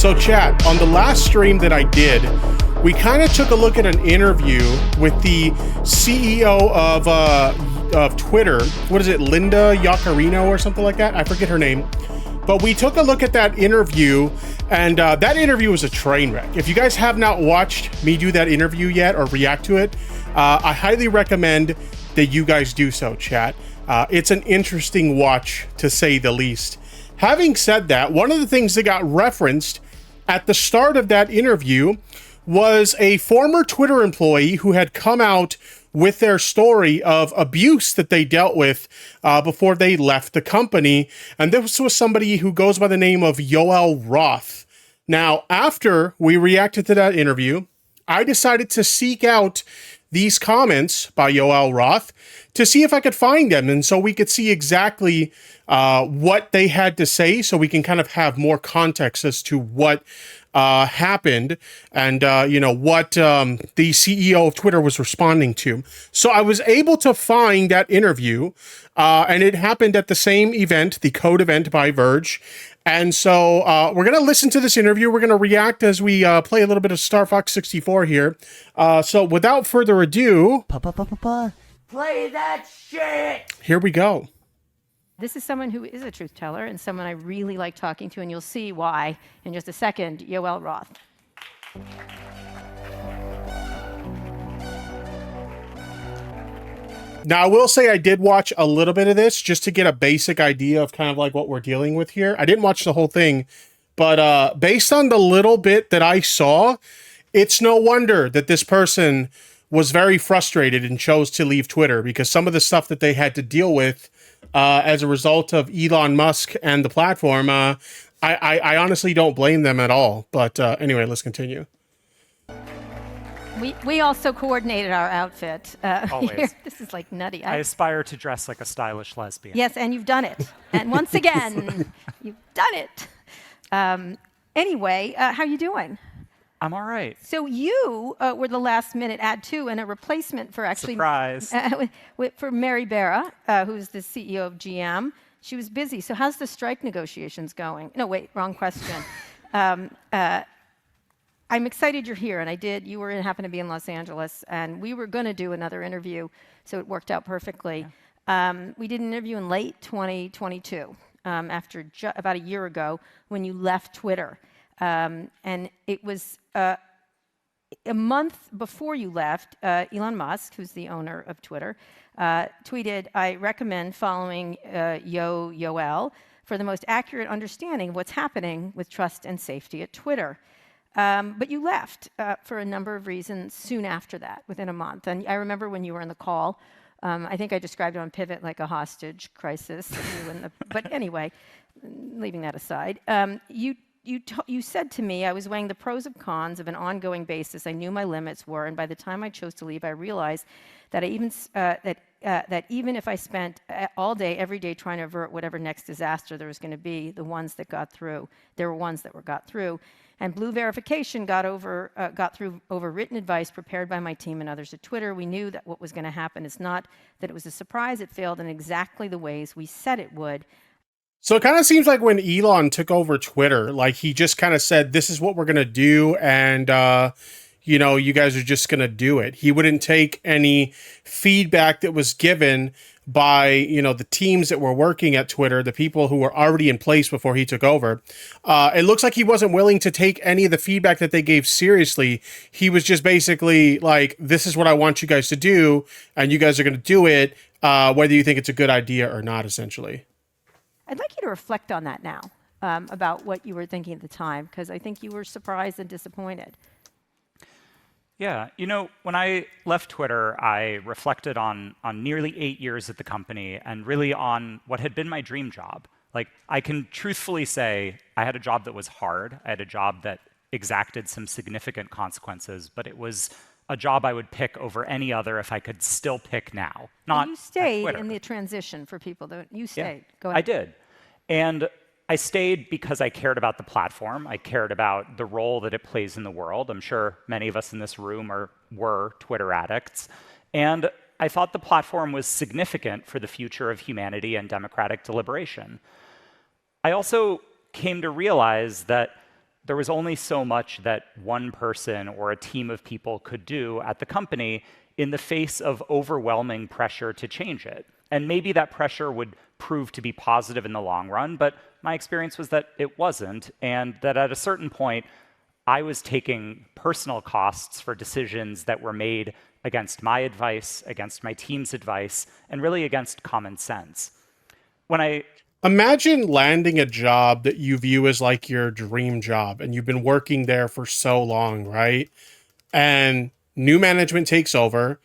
So chat, on the last stream that I did, we kind of took a look at an interview with the CEO of Twitter. What is it, Linda Yaccarino or something like that? I forget her name. But we took a look at that interview, and that interview was a train wreck. If you guys have not watched me do that interview yet or react to it, I highly recommend that you guys do so, chat. It's an interesting watch, to say the least. Having said that, one of the things that got referenced at the start of that interview was a former Twitter employee who had come out with their story of abuse that they dealt with before they left the company. And this was somebody who goes by the name of Yoel Roth. Now, after we reacted to that interview, I decided to seek out these comments by Yoel Roth to see if I could find them, and so we could see exactly what they had to say, so we can kind of have more context as to what happened and what the CEO of Twitter was responding to. So I was able to find that interview, and it happened at the same event, the Code event by Verge. And so we're going to listen to this interview. We're going to react as we play a little bit of Star Fox 64 here. So without further ado, play that shit! Here we go. This is someone who is a truth teller and someone I really like talking to, and you'll see why in just a second. Yoel Roth. Now, I will say I did watch a little bit of this just to get a basic idea of kind of like what we're dealing with here. I didn't watch the whole thing, but based on the little bit that I saw, it's no wonder that this person was very frustrated and chose to leave Twitter, because some of the stuff that they had to deal with as a result of Elon Musk and the platform, I honestly don't blame them at all. But anyway, let's continue. We also coordinated our outfit. Always. Here. This is like nutty. I aspire to dress like a stylish lesbian. Yes, and you've done it. And once again, you've done it. Anyway, how are you doing? I'm all right. So you were the last minute add to and a replacement for actually... Surprise. For Mary Barra, who's the CEO of GM. She was busy. So how's the strike negotiations going? No, wait, wrong question. I'm excited you're here, and you happened to be in Los Angeles, and we were going to do another interview, so it worked out perfectly. Yeah. We did an interview in late 2022, after about a year ago, when you left Twitter. And it was a month before you left, Elon Musk, who's the owner of Twitter, tweeted, "I recommend following Yoel for the most accurate understanding of what's happening with trust and safety at Twitter." But you left for a number of reasons soon after that, within a month. And I remember when you were in the call, I think I described it on Pivot like a hostage crisis. But anyway, leaving that aside, you said to me, I was weighing the pros and cons of an ongoing basis. I knew my limits were, and by the time I chose to leave, I realized that that even if I spent all day, every day, trying to avert whatever next disaster there was going to be, there were ones that got through. And Blue Verification got through over written advice prepared by my team and others at Twitter. We knew that what was going to happen. It's not that it was a surprise. It failed in exactly the ways we said it would. So it kind of seems like when Elon took over Twitter, like he just kind of said, this is what we're going to do. And, you guys are just going to do it. He wouldn't take any feedback that was given by, the teams that were working at Twitter, the people who were already in place before he took over. It looks like he wasn't willing to take any of the feedback that they gave seriously. He was just basically like, this is what I want you guys to do, and you guys are going to do it, whether you think it's a good idea or not, essentially. I'd like you to reflect on that now, about what you were thinking at the time, because I think you were surprised and disappointed. Yeah, when I left Twitter, I reflected on nearly 8 years at the company and really on what had been my dream job. Like, I can truthfully say I had a job that was hard. I had a job that exacted some significant consequences, but it was a job I would pick over any other if I could still pick now. Not you stayed in the transition for people. You stayed. Yeah, Go ahead. I did. And I stayed because I cared about the platform. I cared about the role that it plays in the world. I'm sure many of us in this room were Twitter addicts. And I thought the platform was significant for the future of humanity and democratic deliberation. I also came to realize that there was only so much that one person or a team of people could do at the company in the face of overwhelming pressure to change it. And maybe that pressure would prove to be positive in the long run, but my experience was that it wasn't, and that at a certain point, I was taking personal costs for decisions that were made against my advice, against my team's advice, and really against common sense. When I Imagine landing a job that you view as like your dream job and you've been working there for so long, right? And new management takes over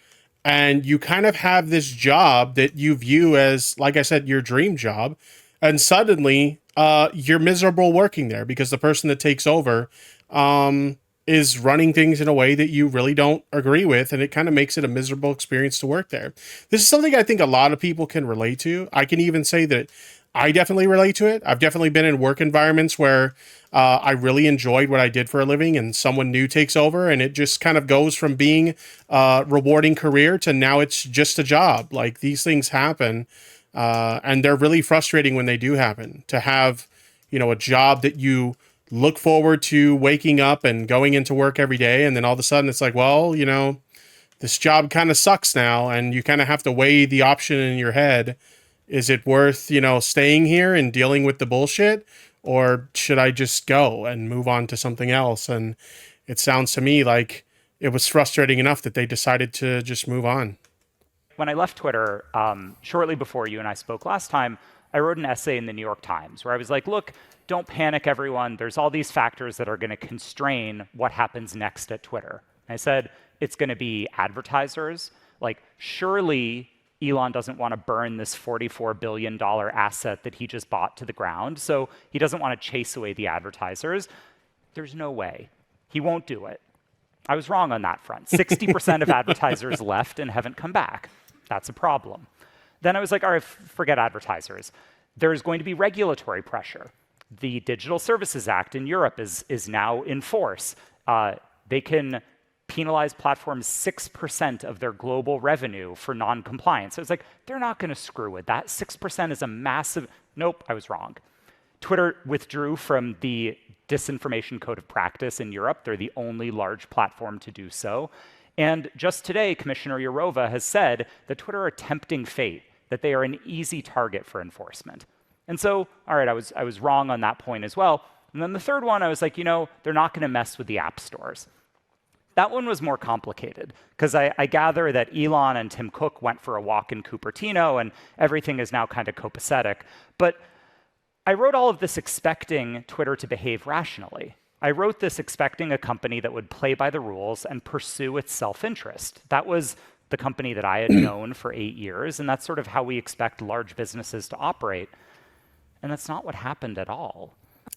and you kind of have this job that you view as, like I said, your dream job. And suddenly you're miserable working there because the person that takes over is running things in a way that you really don't agree with. And it kind of makes it a miserable experience to work there. This is something I think a lot of people can relate to. I can even say that I definitely relate to it. I've definitely been in work environments where I really enjoyed what I did for a living and someone new takes over and it just kind of goes from being a rewarding career to now it's just a job. Like these things happen and they're really frustrating when they do happen. To have, you know, a job that you look forward to waking up and going into work every day and then all of a sudden it's like, well, you know, this job kind of sucks now and you kind of have to weigh the option in your head. Is it worth, you know, staying here and dealing with the bullshit? Or should I just go and move on to something else? And it sounds to me like it was frustrating enough that they decided to just move on. when I left Twitter, shortly before you and I spoke last time, I wrote an essay in the New York Times where I was like, look, don't panic, everyone. There's all these factors that are going to constrain what happens next at Twitter. And I said, it's going to be advertisers. Like, surely Elon doesn't want to burn this $44 billion asset that he just bought to the ground. So he doesn't want to chase away the advertisers. There's no way. He won't do it. I was wrong on that front. 60% of advertisers left and haven't come back. That's a problem. Then I was like, all right, forget advertisers. There's going to be regulatory pressure. The Digital Services Act in Europe is now in force. They can penalize platforms 6% of their global revenue for non-compliance. So it's like, they're not going to screw with that. 6% is a massive, nope, I was wrong. Twitter withdrew from the Disinformation Code of Practice in Europe. They're the only large platform to do so. And just today, Commissioner Jourova has said that Twitter are tempting fate, that they are an easy target for enforcement. And so, all right, I was wrong on that point as well. And then the third one, I was like, you know, they're not going to mess with the app stores. That one was more complicated, because I gather that Elon and Tim Cook went for a walk in Cupertino, and everything is now kind of copacetic. But I wrote all of this expecting Twitter to behave rationally. I wrote this expecting a company that would play by the rules and pursue its self-interest. That was the company that I had known for 8 years, and that's sort of how we expect large businesses to operate. And that's not what happened at all.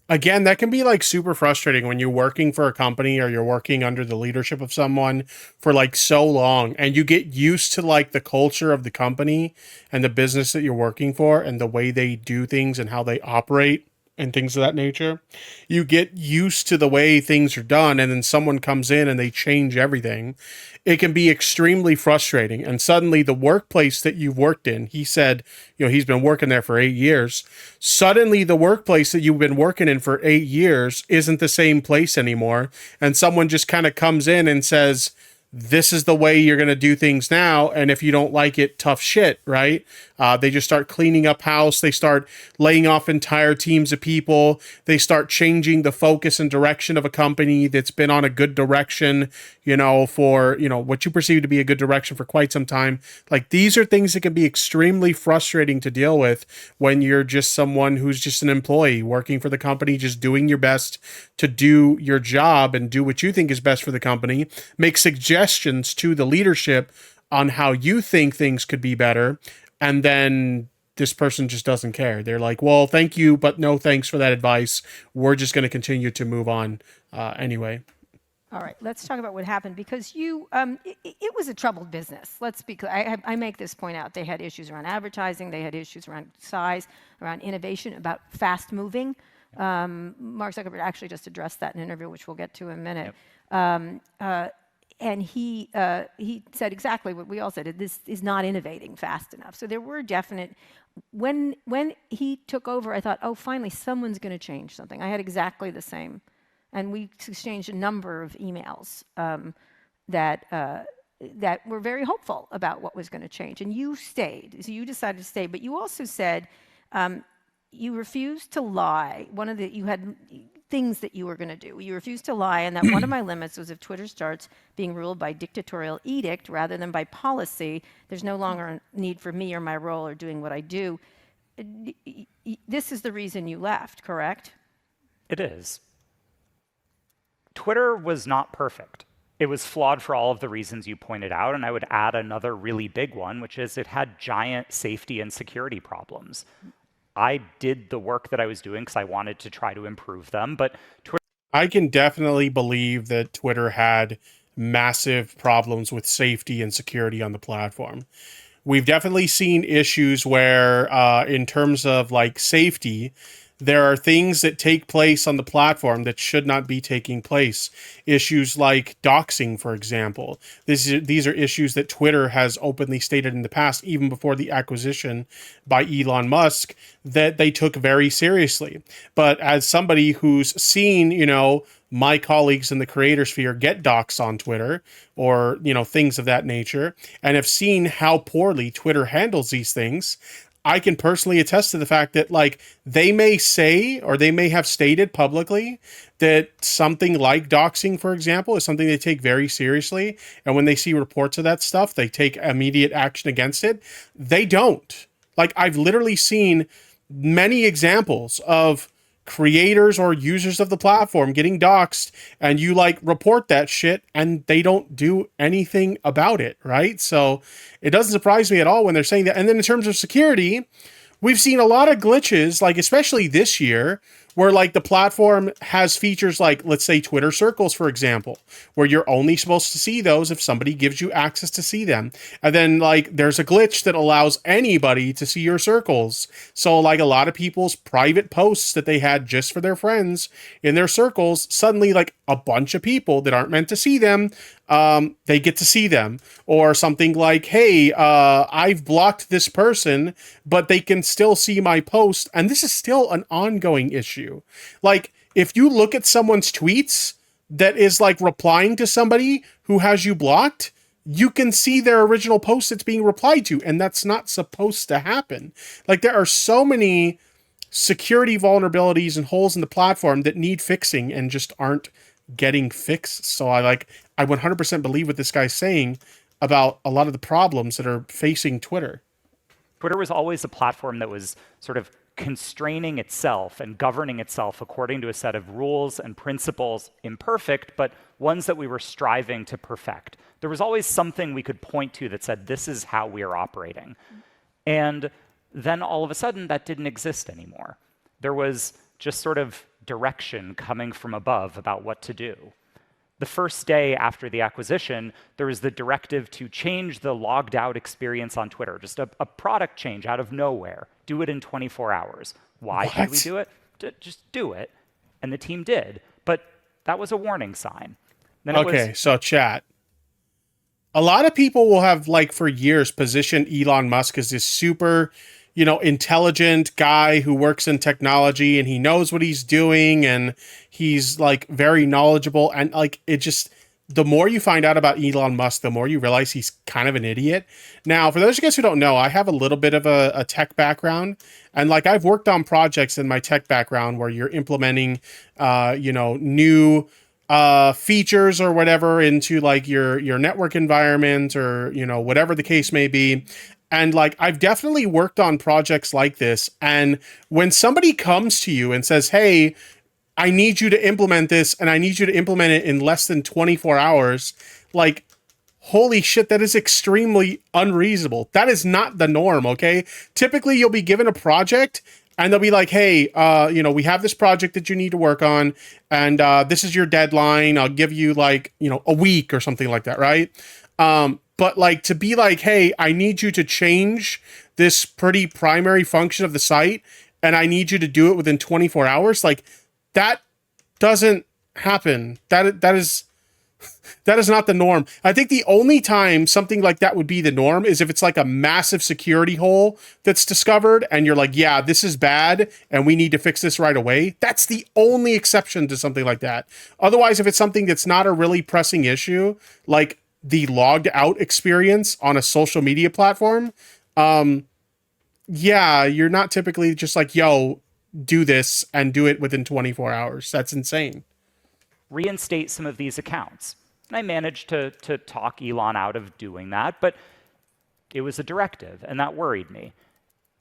Again, that can be like super frustrating when you're working for a company or you're working under the leadership of someone for like so long and you get used to like the culture of the company and the business that you're working for and the way they do things and how they operate and things of that nature. You get used to the way things are done and then someone comes in and they change everything. It can be extremely frustrating. And suddenly the workplace that you've worked in, he said, you know, he's been working there for 8 years. Suddenly the workplace that you've been working in for 8 years isn't the same place anymore. And someone just kind of comes in and says, this is the way you're going to do things now. And if you don't like it, tough shit, right? They just start cleaning up house. They start laying off entire teams of people. They start changing the focus and direction of a company that's been on a good direction, you know, for, you know, what you perceive to be a good direction for quite some time. Like, these are things that can be extremely frustrating to deal with when you're just someone who's just an employee working for the company, just doing your best to do your job and do what you think is best for the company, make suggestions to the leadership on how you think things could be better. And then this person just doesn't care. They're like, well, thank you, but no thanks for that advice. We're just going to continue to move on anyway. All right, let's talk about what happened, because it was a troubled business. Let's be clear. I make this point out. They had issues around advertising. They had issues around size, around innovation, about fast moving. Mark Zuckerberg actually just addressed that in an interview, which we'll get to in a minute. Yep. And he said exactly what we all said. This is not innovating fast enough. So there were definite. When he took over, I thought, oh, finally, someone's going to change something. I had exactly the same and we exchanged a number of emails that were very hopeful about what was going to change. And you stayed, so you decided to stay. But you also said you refused to lie. You had things that you were going to do. You refused to lie, and that one of my limits was if Twitter starts being ruled by dictatorial edict rather than by policy, there's no longer a need for me or my role or doing what I do. This is the reason you left, correct? It is. Twitter was not perfect. It was flawed for all of the reasons you pointed out, and I would add another really big one, which is it had giant safety and security problems. I did the work that I was doing because I wanted to try to improve them, but Twitter... I can definitely believe that Twitter had massive problems with safety and security on the platform. We've definitely seen issues where, in terms of like safety, there are things that take place on the platform that should not be taking place. Issues like doxing, for example. These are issues that Twitter has openly stated in the past, even before the acquisition by Elon Musk, that they took very seriously. But as somebody who's seen, my colleagues in the creator sphere get doxed on Twitter or, things of that nature, and have seen how poorly Twitter handles these things, I can personally attest to the fact that they may say, or they may have stated publicly that something like doxing, for example, is something they take very seriously. And when they see reports of that stuff, they take immediate action against it. They don't. I've literally seen many examples of creators or users of the platform getting doxxed, and you report that shit and they don't do anything about it, right? So it doesn't surprise me at all when they're saying that. And then in terms of security, we've seen a lot of glitches, especially this year, where the platform has features let's say Twitter circles, for example, where you're only supposed to see those if somebody gives you access to see them. And then there's a glitch that allows anybody to see your circles. So a lot of people's private posts that they had just for their friends in their circles, suddenly a bunch of people that aren't meant to see them, they get to see them. Or something like, hey, I've blocked this person, but they can still see my post. And this is still an ongoing issue. If you look at someone's tweets that is replying to somebody who has you blocked, you can see their original post that's being replied to. And that's not supposed to happen. There are so many security vulnerabilities and holes in the platform that need fixing and just aren't getting fixed. So I 100% believe what this guy's saying about a lot of the problems that are facing Twitter. Twitter was always a platform that was sort of constraining itself and governing itself according to a set of rules and principles, imperfect, but ones that we were striving to perfect. There was always something we could point to that said, this is how we are operating. And then all of a sudden, that didn't exist anymore. There was just sort of direction coming from above about what to do. The first day after the acquisition, there was the directive to change the logged out experience on Twitter, just a product change out of nowhere. Do it in 24 hours. Why did we do it? Just do it. And the team did. But that was a warning sign. Then so chat. A lot of people will have, for years, positioned Elon Musk as this super, intelligent guy who works in technology and he knows what he's doing and he's very knowledgeable. And it just, the more you find out about Elon Musk, the more you realize he's kind of an idiot. Now, for those of you guys who don't know, I have a little bit of a tech background, and I've worked on projects in my tech background where you're implementing, new features or whatever into your network environment or, whatever the case may be. And I've definitely worked on projects like this. And when somebody comes to you and says, hey, I need you to implement this and I need you to implement it in less than 24 hours, holy shit, that is extremely unreasonable. That is not the norm, okay? Typically, you'll be given a project and they'll be like, hey, we have this project that you need to work on and this is your deadline. I'll give you a week or something like that, right? But to be hey, I need you to change this pretty primary function of the site and I need you to do it within 24 hours. That doesn't happen. That is That is not the norm. I think the only time something like that would be the norm is if it's like a massive security hole that's discovered and you're like, yeah, this is bad and we need to fix this right away. That's the only exception to something like that. Otherwise, if it's something that's not a really pressing issue, like the logged out experience on a social media platform, yeah, you're not typically just like, yo, do this and do it within 24 hours. That's insane. Reinstate some of these accounts. And I managed to talk Elon out of doing that, but it was a directive, and that worried me.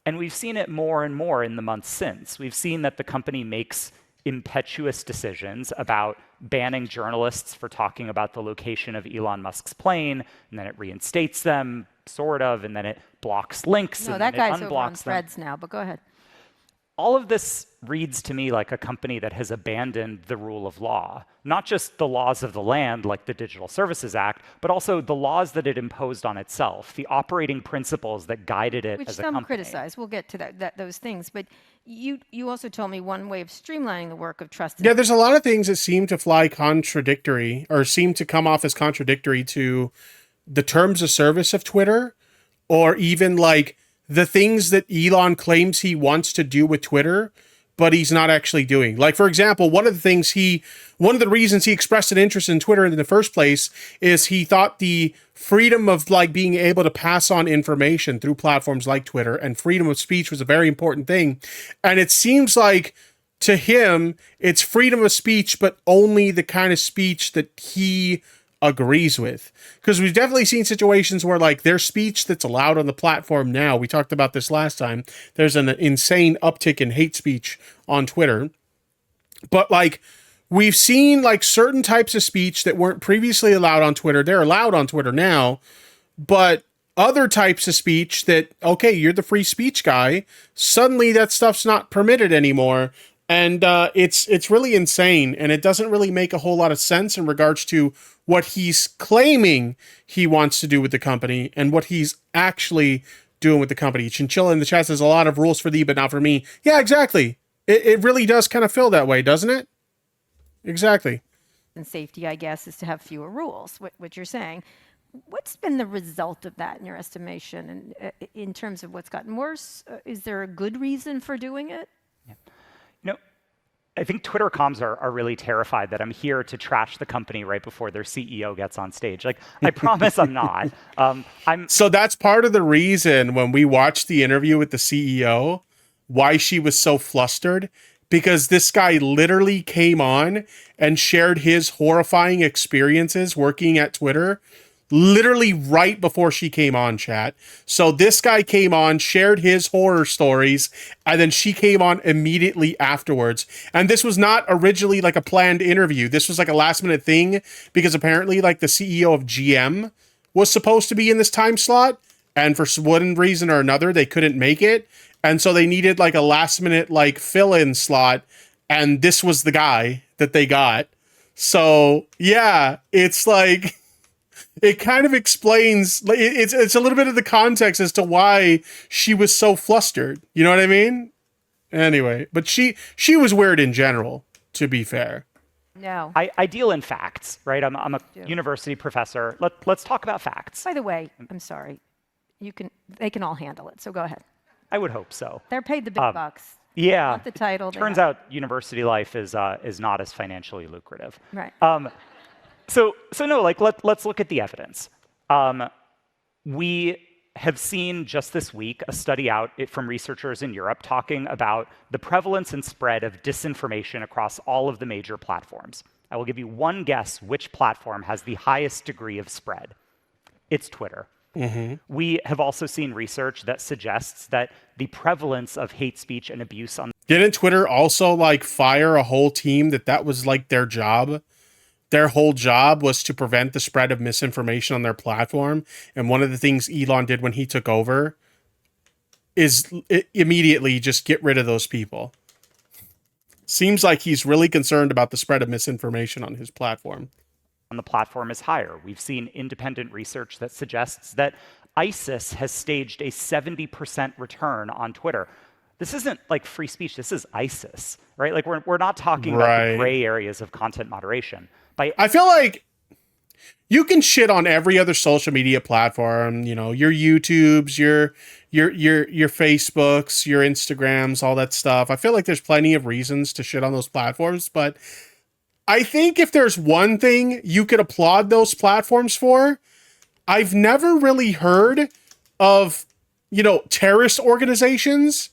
And we've seen it more and more in the months since. We've seen that the company makes impetuous decisions about banning journalists for talking about the location of Elon Musk's plane, and then it reinstates them, sort of, and then it blocks links, No, and that then it guy's over on unblocks them. Threads now, but go ahead. All of this reads to me like a company that has abandoned the rule of law, not just the laws of the land like the Digital Services Act, but also the laws that it imposed on itself, the operating principles that guided it Which as a some company. criticize. We'll get to those things. But you also told me one way of streamlining the work of trusted. Yeah, there's a lot of things that seem to fly contradictory or seem to come off as contradictory to the terms of service of Twitter, or even like the things that Elon claims he wants to do with Twitter, but he's not actually doing. Like, for example, one of the reasons he expressed an interest in Twitter in the first place is he thought the freedom of like being able to pass on information through platforms like Twitter and freedom of speech was a very important thing. And it seems like to him, it's freedom of speech, but only the kind of speech that he agrees with. Because we've definitely seen situations where like there's speech that's allowed on the platform now. We talked about this last time. There's an insane uptick in hate speech on Twitter. But like we've seen like certain types of speech that weren't previously allowed on Twitter. They're allowed on Twitter now. But other types of speech that, okay, you're the free speech guy, suddenly that stuff's not permitted anymore. And it's really insane, and it doesn't really make a whole lot of sense in regards to what he's claiming he wants to do with the company and what he's actually doing with the company. Chinchilla in the chat says a lot of rules for thee, but not for me. Yeah, exactly. It really does kind of feel that way, doesn't it? Exactly. And safety, I guess, is to have fewer rules, what you're saying. What's been the result of that in your estimation? And in terms of what's gotten worse, is there a good reason for doing it? Yeah. You know, I think Twitter comms are really terrified that I'm here to trash the company right before their CEO gets on stage. Like, I promise I'm not. So that's part of the reason when we watched the interview with the CEO, why she was so flustered, because this guy literally came on and shared his horrifying experiences working at Twitter literally right before she came on, chat. So this guy came on, shared his horror stories, and then she came on immediately afterwards. And this was not originally like a planned interview. This was like a last minute thing because apparently like the CEO of GM was supposed to be in this time slot. And for one reason or another, they couldn't make it. And so they needed like a last minute like fill-in slot. And this was the guy that they got. So yeah, it's like... It kind of explains, it's a little bit of the context as to why she was so flustered. You know what I mean? Anyway, but she was weird in general, to be fair. No. I deal in facts, right? I'm a university professor. Let's talk about facts. By the way, I'm sorry. They can all handle it, so go ahead. I would hope so. They're paid the big bucks. Yeah. Want the title. Turns out university life is not as financially lucrative. Right. So no, like let's look at the evidence. We have seen just this week a study out from researchers in Europe talking about the prevalence and spread of disinformation across all of the major platforms. I will give you one guess which platform has the highest degree of spread. It's Twitter. Mm-hmm. We have also seen research that suggests that the prevalence of hate speech and abuse on... Didn't Twitter also like fire a whole team that was like their job? Their whole job was to prevent the spread of misinformation on their platform. And one of the things Elon did when he took over is immediately just get rid of those people. Seems like he's really concerned about the spread of misinformation on his platform. On the platform is higher. We've seen independent research that suggests that ISIS has staged a 70% return on Twitter. This isn't like free speech. This is ISIS, right? Like we're not talking about the gray areas of content moderation. I feel like you can shit on every other social media platform, you know, your YouTubes, your Facebooks, your Instagrams, all that stuff. I feel like there's plenty of reasons to shit on those platforms, but I think if there's one thing you could applaud those platforms for, I've never really heard of, you know, terrorist organizations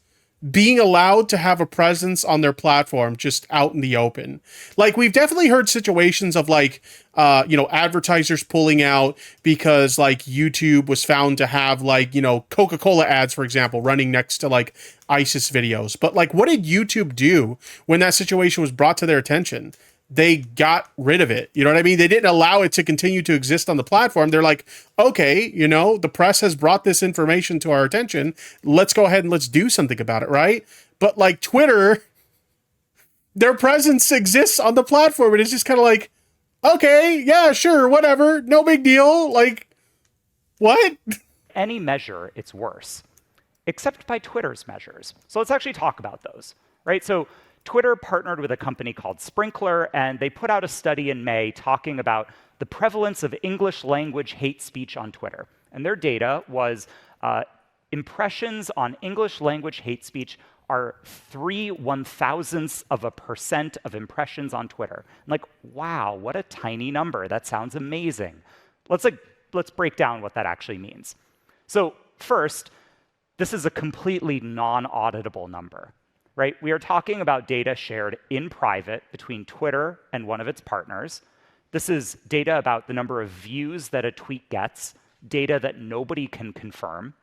being allowed to have a presence on their platform just out in the open. Like, we've definitely heard situations of like, you know, advertisers pulling out because like YouTube was found to have like, you know, Coca-Cola ads, for example, running next to like ISIS videos. But like, what did YouTube do when that situation was brought to their attention? They got rid of it. You know what I mean? They didn't allow it to continue to exist on the platform. They're like, okay, you know, the press has brought this information to our attention. Let's go ahead and let's do something about it, right? But like Twitter, their presence exists on the platform, and it's just kind of like, okay, yeah, sure, whatever, no big deal. Like, what? Any measure, it's worse, except by Twitter's measures. So let's actually talk about those, right? So Twitter partnered with a company called Sprinkler, and they put out a study in May talking about the prevalence of English language hate speech on Twitter. And their data was impressions on English language hate speech are 0.03% of impressions on Twitter. I'm like, wow, what a tiny number. That sounds amazing. Let's break down what that actually means. So first, this is a completely non-auditable number. Right? We are talking about data shared in private between Twitter and one of its partners. This is data about the number of views that a tweet gets, data that nobody can confirm.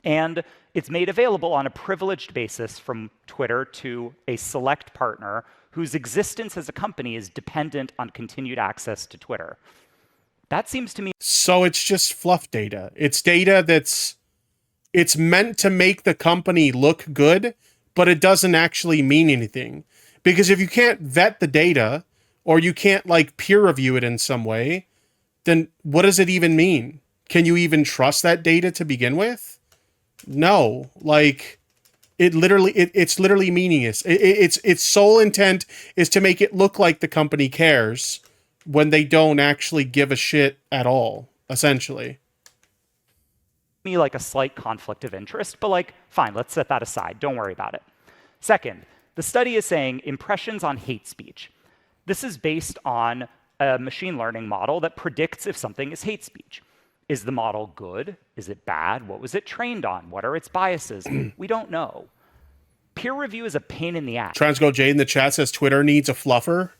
And it's made available on a privileged basis from Twitter to a select partner whose existence as a company is dependent on continued access to Twitter. That seems to me... So it's just fluff data. It's data it's meant to make the company look good, but it doesn't actually mean anything. Because if you can't vet the data, or you can't like peer review it in some way, then what does it even mean? Can you even trust that data to begin with? No, like it's literally meaningless. Its sole intent is to make it look like the company cares when they don't actually give a shit at all, essentially. Me like a slight conflict of interest, but like, fine, let's set that aside. Don't worry about it. Second, the study is saying impressions on hate speech. This is based on a machine learning model that predicts if something is hate speech. Is the model good? Is it bad? What was it trained on? What are its biases? We don't know. Peer review is a pain in the ass. Transgo Jade in the chat says Twitter needs a fluffer.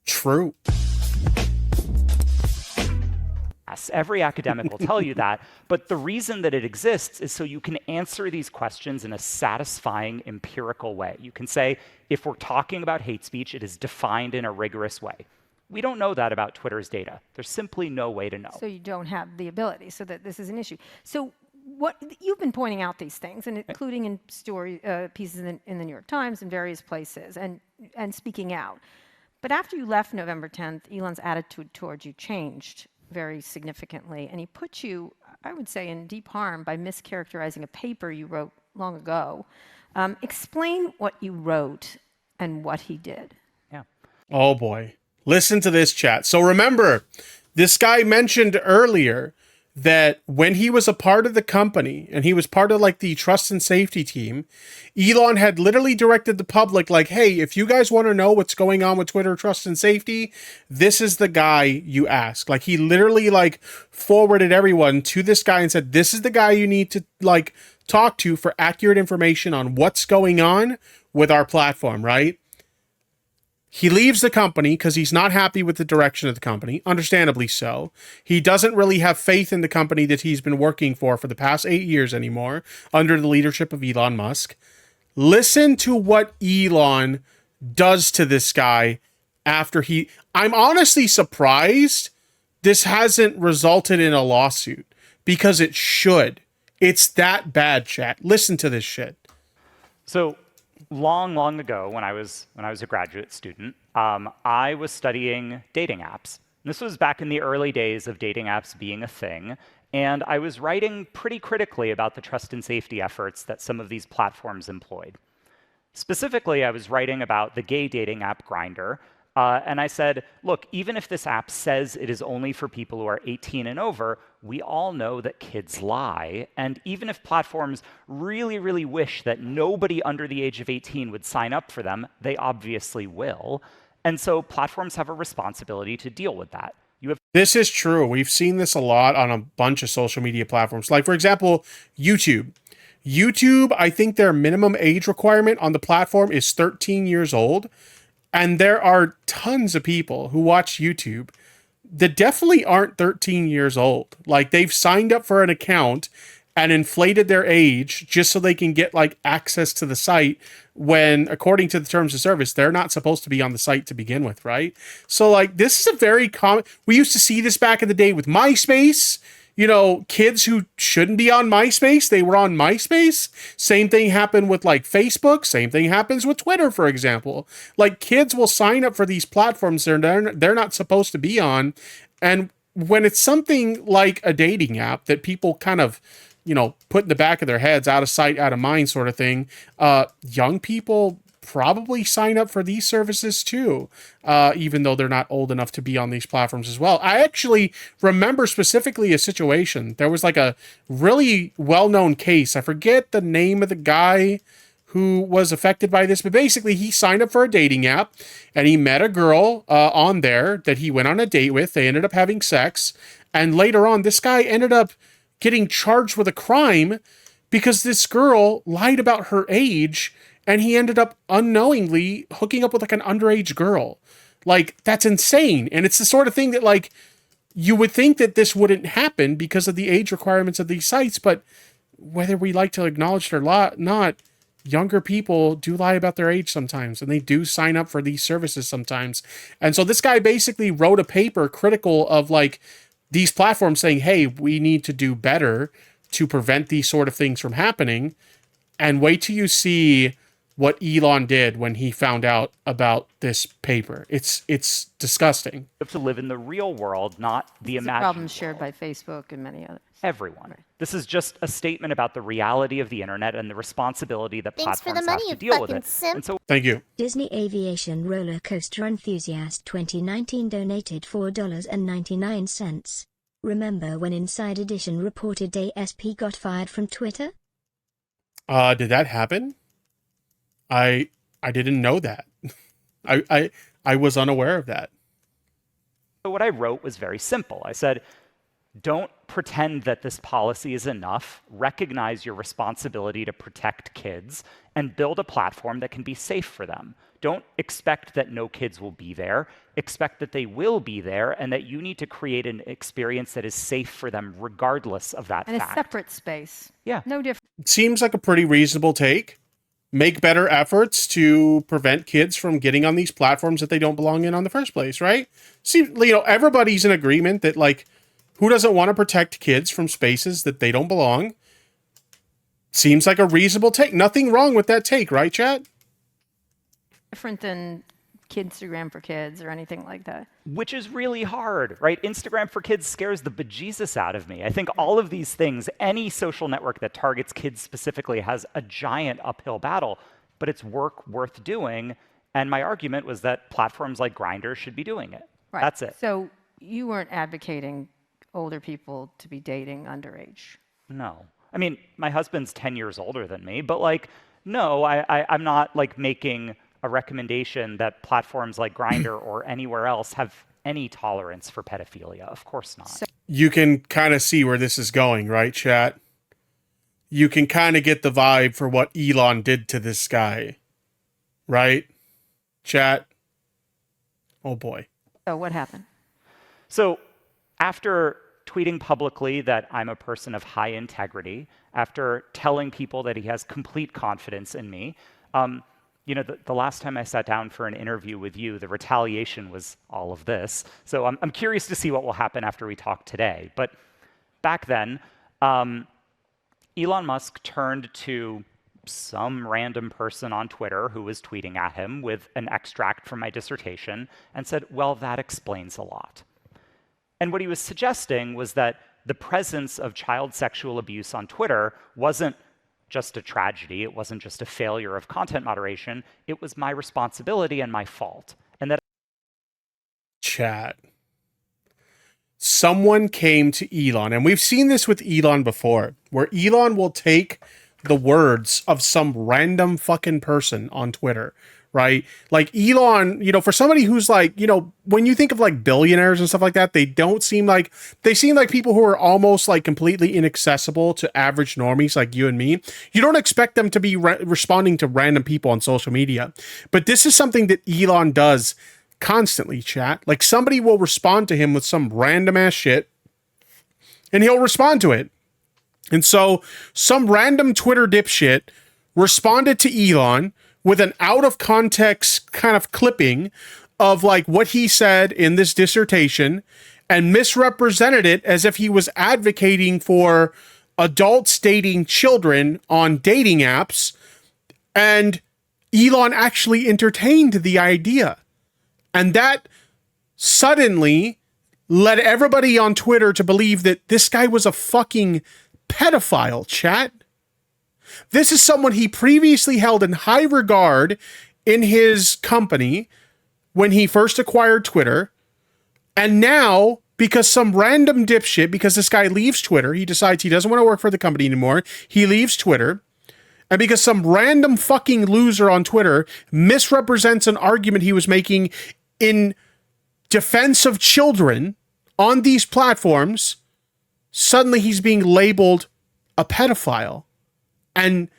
True. Every academic will tell you that, but the reason that it exists is so you can answer these questions in a satisfying empirical way. You can say, if we're talking about hate speech, it is defined in a rigorous way. We don't know that about Twitter's data. There's simply no way to know. So you don't have the ability, so that this is an issue. So what you've been pointing out these things, and including in story pieces in the New York Times and various places, and speaking out. But after you left November 10th, Elon's attitude towards you changed very significantly, and he put you, I would say, in deep harm by mischaracterizing a paper you wrote long ago. Explain what you wrote and what he did. Yeah. Oh boy. Listen to this, chat. So remember, this guy mentioned earlier that when he was a part of the company and he was part of like the trust and safety team, Elon had literally directed the public like, hey, if you guys want to know what's going on with Twitter trust and safety, this is the guy you ask. Like, he literally like forwarded everyone to this guy and said, this is the guy you need to like talk to for accurate information on what's going on with our platform, right? He leaves the company because he's not happy with the direction of the company, understandably so. He doesn't really have faith in the company that he's been working for the past 8 years anymore, under the leadership of Elon Musk. Listen to what Elon does to this guy after I'm honestly surprised this hasn't resulted in a lawsuit, because it should. It's that bad, chat. Listen to this shit. So, long ago, when I was a graduate student, I was studying dating apps. And this was back in the early days of dating apps being a thing, and I was writing pretty critically about the trust and safety efforts that some of these platforms employed. Specifically, I was writing about the gay dating app Grindr, And I said, look, even if this app says it is only for people who are 18 and over, we all know that kids lie. And even if platforms really, really wish that nobody under the age of 18 would sign up for them, they obviously will. And so platforms have a responsibility to deal with that. This is true. We've seen this a lot on a bunch of social media platforms. Like, for example, YouTube. YouTube, I think their minimum age requirement on the platform is 13 years old. And there are tons of people who watch YouTube that definitely aren't 13 years old. Like, they've signed up for an account and inflated their age just so they can get like access to the site when, according to the terms of service, they're not supposed to be on the site to begin with, right? So like, this is a very common, we used to see this back in the day with MySpace. You know, kids who shouldn't be on MySpace, they were on MySpace. Same thing happened with like Facebook. Same thing happens with Twitter, for example. Like, kids will sign up for these platforms they're not supposed to be on. And when it's something like a dating app that people kind of, you know, put in the back of their heads, out of sight, out of mind sort of thing, young people probably sign up for these services too, even though they're not old enough to be on these platforms as well. I actually remember specifically a situation. There was like a really well-known case. I forget the name of the guy who was affected by this, but basically he signed up for a dating app and he met a girl on there that he went on a date with. They ended up having sex. And later on, this guy ended up getting charged with a crime because this girl lied about her age. And he ended up unknowingly hooking up with like an underage girl. Like, that's insane. And it's the sort of thing that like, you would think that this wouldn't happen because of the age requirements of these sites. But whether we like to acknowledge it or not, younger people do lie about their age sometimes. And they do sign up for these services sometimes. And so this guy basically wrote a paper critical of like these platforms saying, hey, we need to do better to prevent these sort of things from happening. And wait till you see what Elon did when he found out about this paper. It's disgusting. You have to live in the real world, not the imagined Problem world. shared by Facebook and many others. Everyone. Right. This is just a statement about the reality of the internet and the responsibility that Thanks for platforms the money, have you to deal with fucking it. simp. And so Thank you. Disney Aviation Roller Coaster Enthusiast 2019 donated $4.99. Remember when Inside Edition reported ASP got fired from Twitter? Did that happen? I didn't know that. I was unaware of that. So what I wrote was very simple. I said, don't pretend that this policy is enough. Recognize your responsibility to protect kids and build a platform that can be safe for them. Don't expect that no kids will be there. Expect that they will be there and that you need to create an experience that is safe for them regardless of that And fact. a separate space. Yeah. No different. It seems like a pretty reasonable take. Make better efforts to prevent kids from getting on these platforms that they don't belong in the first place, right? See, you know, everybody's in agreement that, like, who doesn't want to protect kids from spaces that they don't belong? Seems like a reasonable take. Nothing wrong with that take, right, chat? Different than Kidstagram for kids or anything like that. Which is really hard, right? Instagram for kids scares the bejesus out of me. I think all of these things, any social network that targets kids specifically has a giant uphill battle, but it's work worth doing. And my argument was that platforms like Grindr should be doing it. Right. That's it. So you weren't advocating older people to be dating underage. No. I mean, my husband's 10 years older than me, but like, no, I'm not like making a recommendation that platforms like Grindr or anywhere else have any tolerance for pedophilia. Of course not. You can kind of see where this is going, right, chat? You can kind of get the vibe for what Elon did to this guy, right? Chat? Oh boy. So what happened? So after tweeting publicly that I'm a person of high integrity, after telling people that he has complete confidence in me, you know, the last time I sat down for an interview with you, the retaliation was all of this. So I'm curious to see what will happen after we talk today. But back then, Elon Musk turned to some random person on Twitter who was tweeting at him with an extract from my dissertation and said, well, that explains a lot. And what he was suggesting was that the presence of child sexual abuse on Twitter wasn't just a tragedy. It wasn't just a failure of content moderation. It was my responsibility and my fault. And that chat. Someone came to Elon, and we've seen this with Elon before, where Elon will take the words of some random fucking person on Twitter, right? Like Elon, you know, for somebody who's like, you know, when you think of like billionaires and stuff like that, they seem like people who are almost like completely inaccessible to average normies like you and me. You don't expect them to be responding to random people on social media. But this is something that Elon does constantly, chat. Like somebody will respond to him with some random ass shit and he'll respond to it. And so some random Twitter dipshit responded to Elon with an out of context kind of clipping of like what he said in this dissertation and misrepresented it as if he was advocating for adults dating children on dating apps. And Elon actually entertained the idea. And that suddenly led everybody on Twitter to believe that this guy was a fucking pedophile, chat. This is someone he previously held in high regard in his company when he first acquired Twitter. And now, because some random dipshit, because this guy leaves Twitter, he decides he doesn't want to work for the company anymore. He leaves Twitter. And because some random fucking loser on Twitter misrepresents an argument he was making in defense of children on these platforms, suddenly he's being labeled a pedophile. And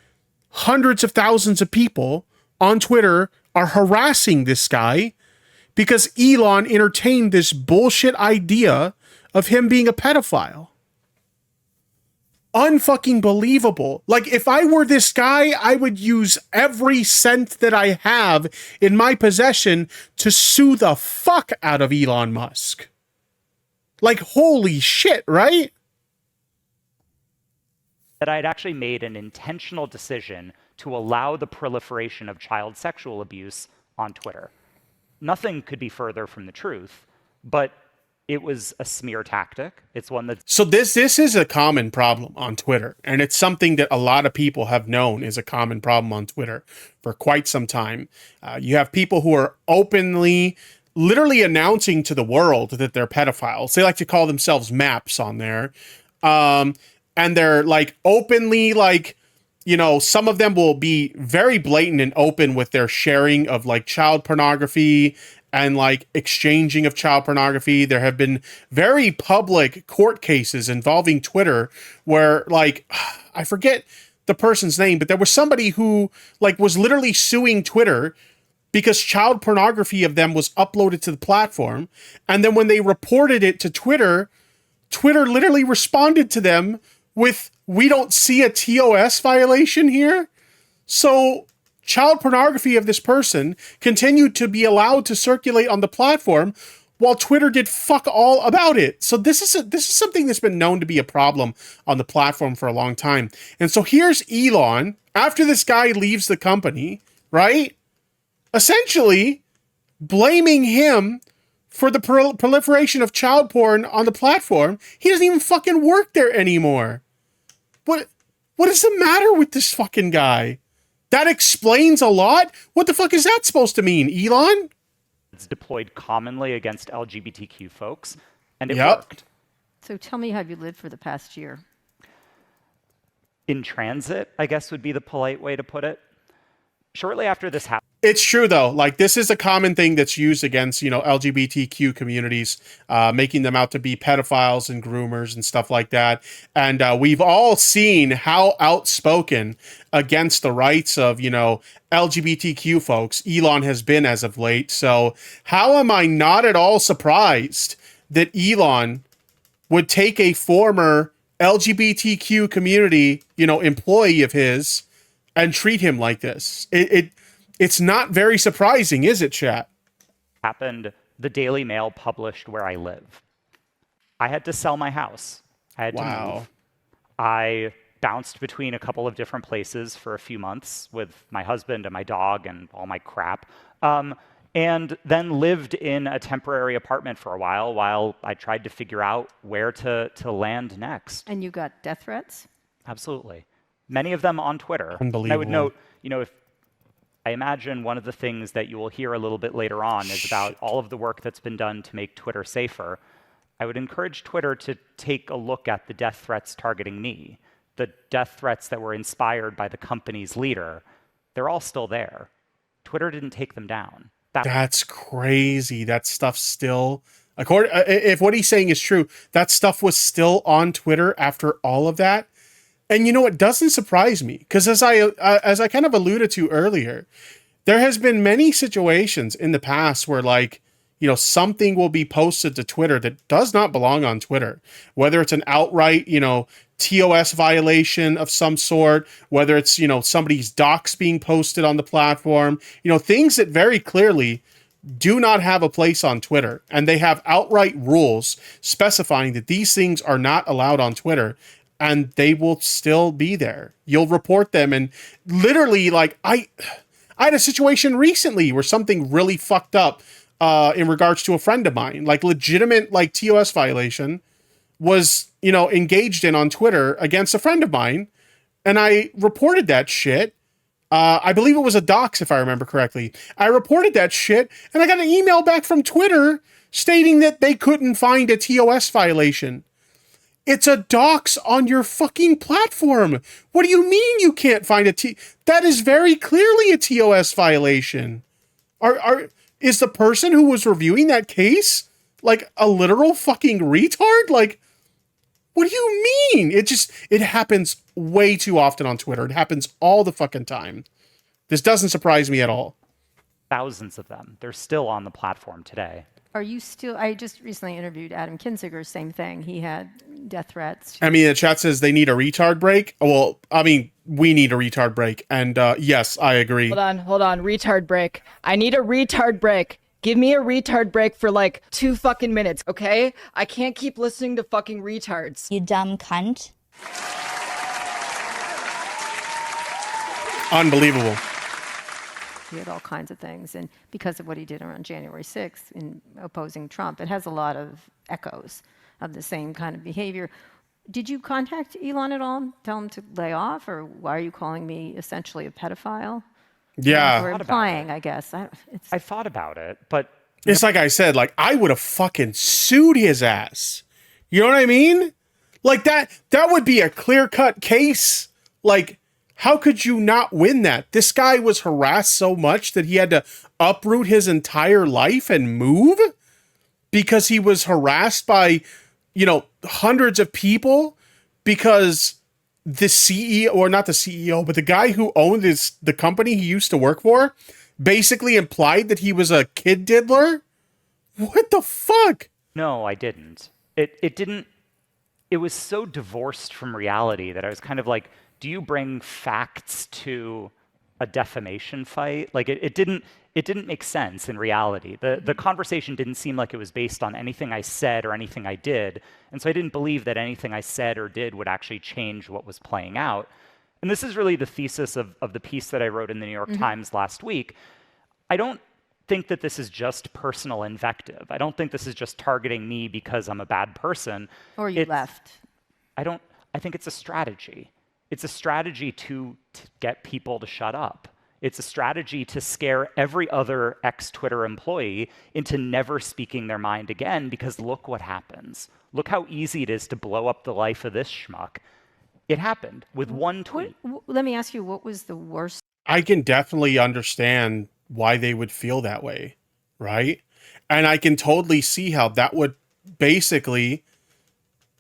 hundreds of thousands of people on Twitter are harassing this guy because Elon entertained this bullshit idea of him being a pedophile. Unfucking believable. Like, if I were this guy, I would use every cent that I have in my possession to sue the fuck out of Elon Musk. Like, holy shit, right? That I'd actually made an intentional decision to allow the proliferation of child sexual abuse on Twitter. Nothing could be further from the truth, but it was a smear tactic. It's one that... So this is a common problem on Twitter, and it's something that a lot of people have known is a common problem on Twitter for quite some time. You have people who are openly, literally announcing to the world that they're pedophiles. They like to call themselves maps on there. And they're like openly, like, you know, some of them will be very blatant and open with their sharing of like child pornography and like exchanging of child pornography. There have been very public court cases involving Twitter where, like, I forget the person's name, but there was somebody who like was literally suing Twitter because child pornography of them was uploaded to the platform. And then when they reported it to Twitter, Twitter literally responded to them with, "We don't see a TOS violation here." So child pornography of this person continued to be allowed to circulate on the platform while Twitter did fuck all about it. So this is something that's been known to be a problem on the platform for a long time. And so here's Elon, after this guy leaves the company, right? Essentially blaming him for the proliferation of child porn on the platform. He doesn't even fucking work there anymore. What is the matter with this fucking guy? That explains a lot. What the fuck is that supposed to mean, Elon? It's deployed commonly against LGBTQ folks, and it worked. So tell me how you lived for the past year. In transit, I guess would be the polite way to put it. Shortly after this happened. It's true, though. Like, this is a common thing that's used against, you know, LGBTQ communities, making them out to be pedophiles and groomers and stuff like that. And we've all seen how outspoken against the rights of, you know, LGBTQ folks Elon has been as of late. So how am I not at all surprised that Elon would take a former LGBTQ community, you know, employee of his and treat him like this? It's not very surprising, is it, chat? Happened, the Daily Mail published where I live. I had to sell my house. I had to move. I bounced between a couple of different places for a few months with my husband and my dog and all my crap, and then lived in a temporary apartment for a while I tried to figure out where to land next. And you got death threats? Absolutely. Many of them on Twitter. Unbelievable. And I would note, you know, if I imagine one of the things that you will hear a little bit later on is about all of the work that's been done to make Twitter safer. I would encourage Twitter to take a look at the death threats targeting me, the death threats that were inspired by the company's leader. They're all still there. Twitter didn't take them down. That's crazy. That stuff's still, if what he's saying is true, that stuff was still on Twitter after all of that. And you know, it doesn't surprise me, because as I kind of alluded to earlier, there has been many situations in the past where, like, you know, something will be posted to Twitter that does not belong on Twitter, whether it's an outright, you know, TOS violation of some sort, whether it's, you know, somebody's docs being posted on the platform, you know, things that very clearly do not have a place on Twitter. And they have outright rules specifying that these things are not allowed on Twitter, and they will still be there. You'll report them. And literally, like, I had a situation recently where something really fucked up in regards to a friend of mine, like legitimate, like, TOS violation was, you know, engaged in on Twitter against a friend of mine. And I reported that shit. I believe it was a dox, if I remember correctly. I reported that shit, and I got an email back from Twitter stating that they couldn't find a TOS violation. It's a dox on your fucking platform. What do you mean you can't find that is very clearly a TOS violation. Is the person who was reviewing that case like a literal fucking retard? Like, what do you mean? It happens way too often on Twitter. It happens all the fucking time. This doesn't surprise me at all. Thousands of them. They're still on the platform today. Are you still? I just recently interviewed Adam Kinziger. Same thing. He had death threats. I mean, the chat says they need a retard break. Well, I mean, we need a retard break. And yes, I agree. Hold on. Retard break. I need a retard break. Give me a retard break for like 2 fucking minutes, okay? I can't keep listening to fucking retards. You dumb cunt. Unbelievable. He had all kinds of things. And because of what he did on January 6th in opposing Trump, it has a lot of echoes of the same kind of behavior. Did you contact Elon at all? Tell him to lay off? Or why are you calling me essentially a pedophile? Yeah. Or implying, I guess. I thought about it, but It's like I said, like, I would have fucking sued his ass. You know what I mean? Like, that would be a clear-cut case. Like, how could you not win that? This guy was harassed so much that he had to uproot his entire life and move because he was harassed by, you know, hundreds of people because the CEO, or not the CEO, but the guy who owned the company he used to work for basically implied that he was a kid diddler. What the fuck? no, I didn't. It didn't. It was so divorced from reality that I was kind of like, do you bring facts to a defamation fight? Like, it didn't make sense in reality. The conversation didn't seem like it was based on anything I said or anything I did. And so I didn't believe that anything I said or did would actually change what was playing out. And this is really the thesis of the piece that I wrote in the New York Times last week. I don't think that this is just personal invective. I don't think this is just targeting me because I'm a bad person. Or you left. I think it's a strategy. It's a strategy to get people to shut up. It's a strategy to scare every other ex-Twitter employee into never speaking their mind again, because look what happens. Look how easy it is to blow up the life of this schmuck. It happened with one tweet. Let me ask you, what was the worst? I can definitely understand why they would feel that way, right? And I can totally see how that would basically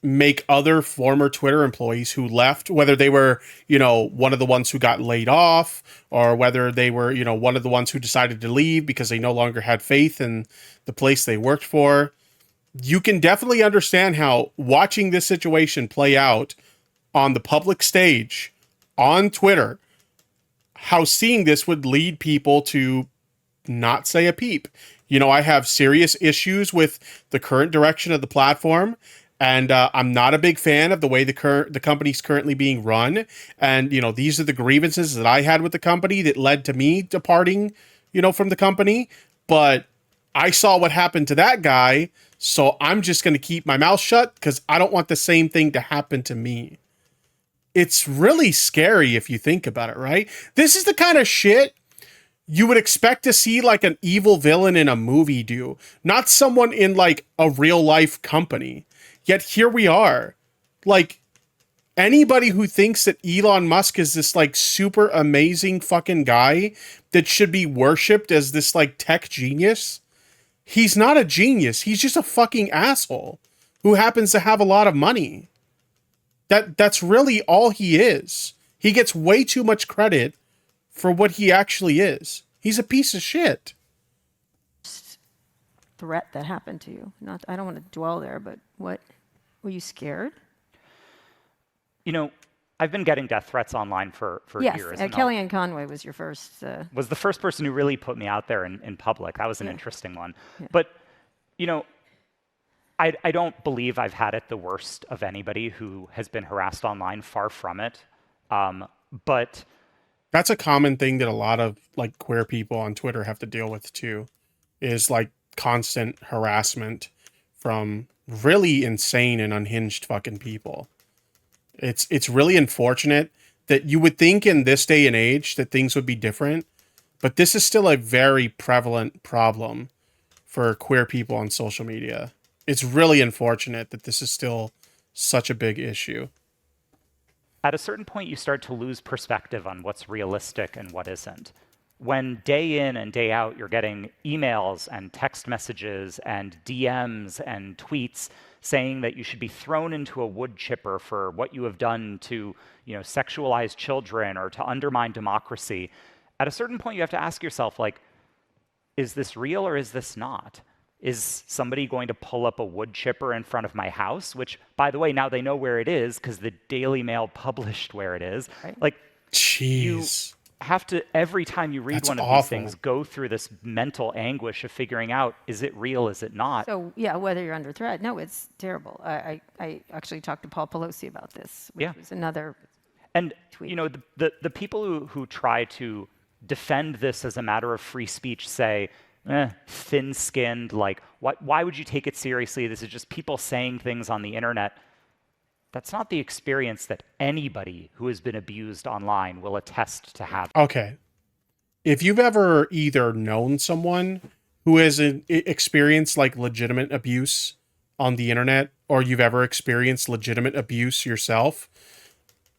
make other former Twitter employees who left, whether they were, you know, one of the ones who got laid off, or whether they were, you know, one of the ones who decided to leave because they no longer had faith in the place they worked for. You can definitely understand how watching this situation play out on the public stage, on Twitter, how seeing this would lead people to not say a peep. You know, I have serious issues with the current direction of the platform, and I'm not a big fan of the way the company's currently being run. And, you know, these are the grievances that I had with the company that led to me departing, you know, from the company. But I saw what happened to that guy, so I'm just going to keep my mouth shut because I don't want the same thing to happen to me. It's really scary if you think about it, right? This is the kind of shit you would expect to see like an evil villain in a movie do, not someone in like a real life company. Yet here we are. Like, anybody who thinks that Elon Musk is this like super amazing fucking guy that should be worshipped as this like tech genius, he's not a genius. He's just a fucking asshole who happens to have a lot of money. That's really all he is. He gets way too much credit for what he actually is. He's a piece of shit. Threat that happened to you. Not, I don't want to dwell there, but what, were you scared? You know, I've been getting death threats online for years. Yes, Kellyanne Conway was your first. Was the first person who really put me out there in public. That was an interesting one. Yeah. But, you know, I don't believe I've had it the worst of anybody who has been harassed online. Far from it. But that's a common thing that a lot of like queer people on Twitter have to deal with too, is like constant harassment from really insane and unhinged fucking people. It's really unfortunate that you would think in this day and age that things would be different, but this is still a very prevalent problem for queer people on social media. It's really unfortunate that this is still such a big issue. At a certain point, you start to lose perspective on what's realistic and what isn't. When day in and day out, you're getting emails and text messages and DMs and tweets saying that you should be thrown into a wood chipper for what you have done to, you know, sexualize children or to undermine democracy, at a certain point, you have to ask yourself, like, is this real or is this not? Is somebody going to pull up a wood chipper in front of my house? Which, by the way, now they know where it is because the Daily Mail published where it is. Right. Like, jeez. You have to, every time you read That's one of awful. these things, go through this mental anguish of figuring out, is it real, is it not? So, yeah, whether you're under threat. No, it's terrible. I actually talked to Paul Pelosi about this, which was another And, tweet. you know, the people who try to defend this as a matter of free speech say, thin-skinned, like, why would you take it seriously? This is just people saying things on the internet. That's not the experience that anybody who has been abused online will attest to have. Okay. If you've ever either known someone who has experienced like legitimate abuse on the internet, or you've ever experienced legitimate abuse yourself,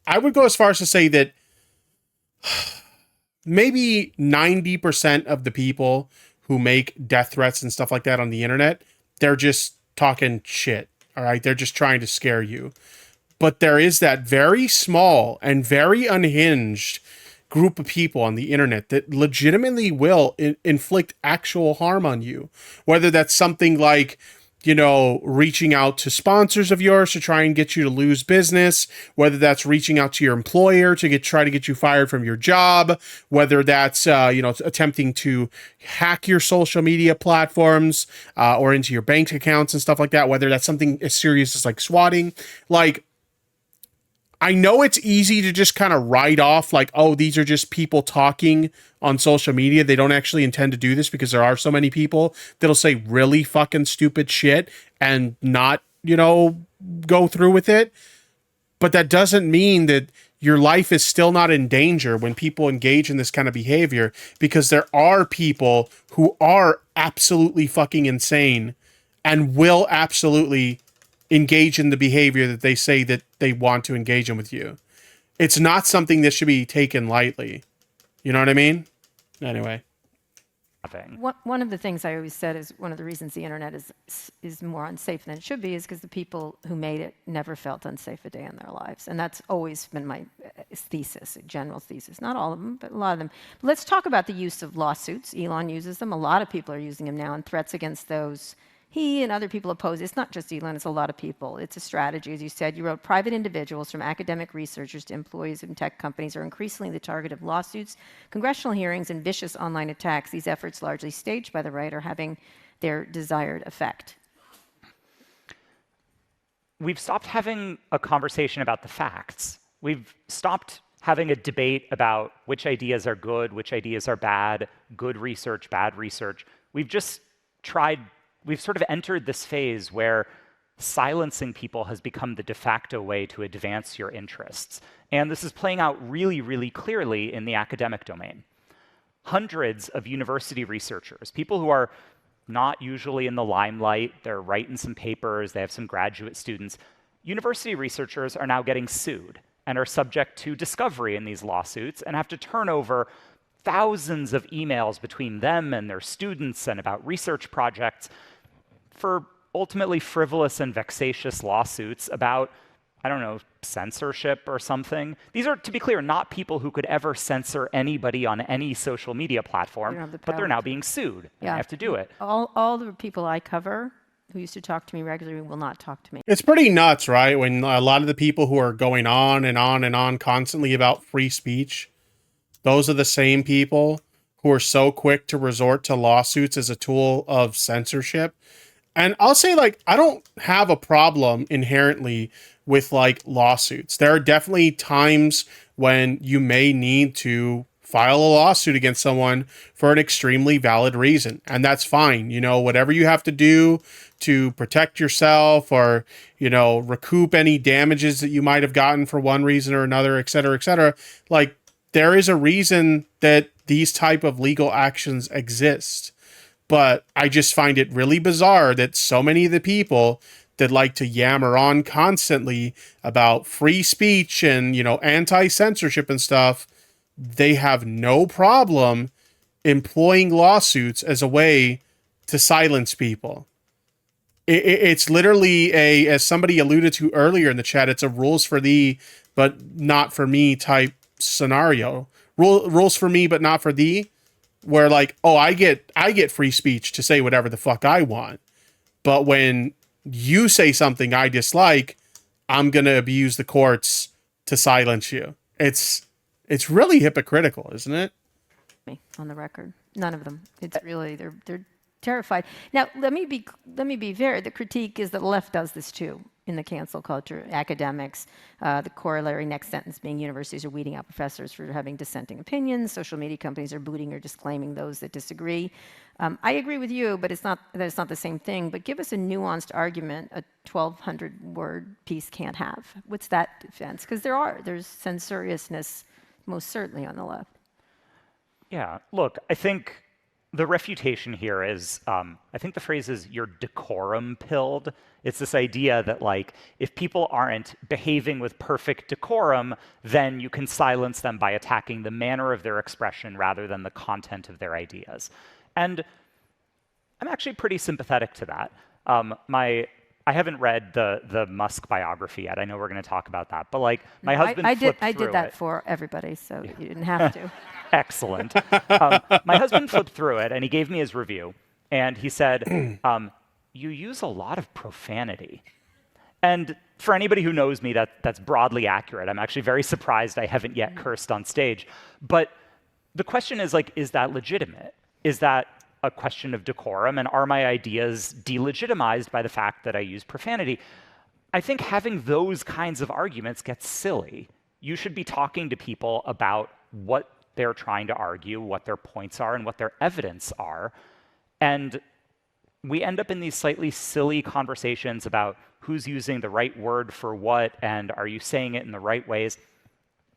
I would go as far as to say that maybe 90% of the people who make death threats and stuff like that on the internet, they're just talking shit. All right. They're just trying to scare you. But there is that very small and very unhinged group of people on the internet that legitimately will inflict actual harm on you. Whether that's something like, you know, reaching out to sponsors of yours to try and get you to lose business, whether that's reaching out to your employer to try to get you fired from your job, whether that's, you know, attempting to hack your social media platforms or into your bank accounts and stuff like that, whether that's something as serious as like swatting. Like, I know it's easy to just kind of write off like, oh, these are just people talking on social media. They don't actually intend to do this, because there are so many people that'll say really fucking stupid shit and not, you know, go through with it. But that doesn't mean that your life is still not in danger when people engage in this kind of behavior, because there are people who are absolutely fucking insane and will absolutely engage in the behavior that they say that they want to engage in with you. It's not something that should be taken lightly. You know what I mean? Anyway. One of the things I always said is one of the reasons the internet is more unsafe than it should be is because the people who made it never felt unsafe a day in their lives. And that's always been my thesis, general thesis. Not all of them, but a lot of them. But let's talk about the use of lawsuits. Elon uses them. A lot of people are using them now, and threats against those he and other people oppose. It's not just Elon, it's a lot of people. It's a strategy. As you said, you wrote, private individuals from academic researchers to employees in tech companies are increasingly the target of lawsuits, congressional hearings, and vicious online attacks. These efforts, largely staged by the right, are having their desired effect. We've stopped having a conversation about the facts. We've stopped having a debate about which ideas are good, which ideas are bad, good research, bad research. We've sort of entered this phase where silencing people has become the de facto way to advance your interests. And this is playing out really, really clearly in the academic domain. hundreds of university researchers, people who are not usually in the limelight, they're writing some papers, they have some graduate students. University researchers are now getting sued and are subject to discovery in these lawsuits and have to turn over thousands of emails between them and their students and about research projects for ultimately frivolous and vexatious lawsuits about, I don't know, censorship or something. These are, to be clear, not people who could ever censor anybody on any social media platform, but they're now being sued and they have to do it. All the people I cover who used to talk to me regularly will not talk to me. It's pretty nuts, right? When a lot of the people who are going on and on and on constantly about free speech, those are the same people who are so quick to resort to lawsuits as a tool of censorship. And I'll say, like, I don't have a problem inherently with, like, lawsuits. There are definitely times when you may need to file a lawsuit against someone for an extremely valid reason. And that's fine. You know, whatever you have to do to protect yourself or, you know, recoup any damages that you might have gotten for one reason or another, et cetera, et cetera. Like, there is a reason that these type of legal actions exist. But I just find it really bizarre that so many of the people that like to yammer on constantly about free speech and, you know, anti-censorship and stuff, they have no problem employing lawsuits as a way to silence people. It's literally as somebody alluded to earlier in the chat, it's a rules for thee, but not for me type scenario. Rules for me, but not for thee. Where like, oh, I get free speech to say whatever the fuck I want. But when you say something I dislike, I'm going to abuse the courts to silence you. It's really hypocritical, isn't it? On the record, none of them. It's really, they're terrified. Now, let me be fair. The critique is that the left does this too in the cancel culture, academics, the corollary next sentence being universities are weeding out professors for having dissenting opinions, social media companies are booting or disclaiming those that disagree. I agree with you, but it's not the same thing. But give us a nuanced argument a 1,200-word piece can't have. What's that defense? Because there's censoriousness most certainly on the left. Yeah, look, I think the refutation here is, I think the phrase is you're decorum pilled. It's this idea that like, if people aren't behaving with perfect decorum, then you can silence them by attacking the manner of their expression rather than the content of their ideas. And I'm actually pretty sympathetic to that. I haven't read the Musk biography yet. I know we're going to talk about that, but like my husband flipped through it. I did that for everybody, so you didn't have to. Excellent. My husband flipped through it, and he gave me his review. And he said, you use a lot of profanity. And for anybody who knows me, that's broadly accurate. I'm actually very surprised I haven't yet cursed on stage. But the question is, like, is that legitimate? Is that a question of decorum? And are my ideas delegitimized by the fact that I use profanity? I think having those kinds of arguments gets silly. You should be talking to people about what they're trying to argue, what their points are, and what their evidence are. And we end up in these slightly silly conversations about who's using the right word for what, and are you saying it in the right ways?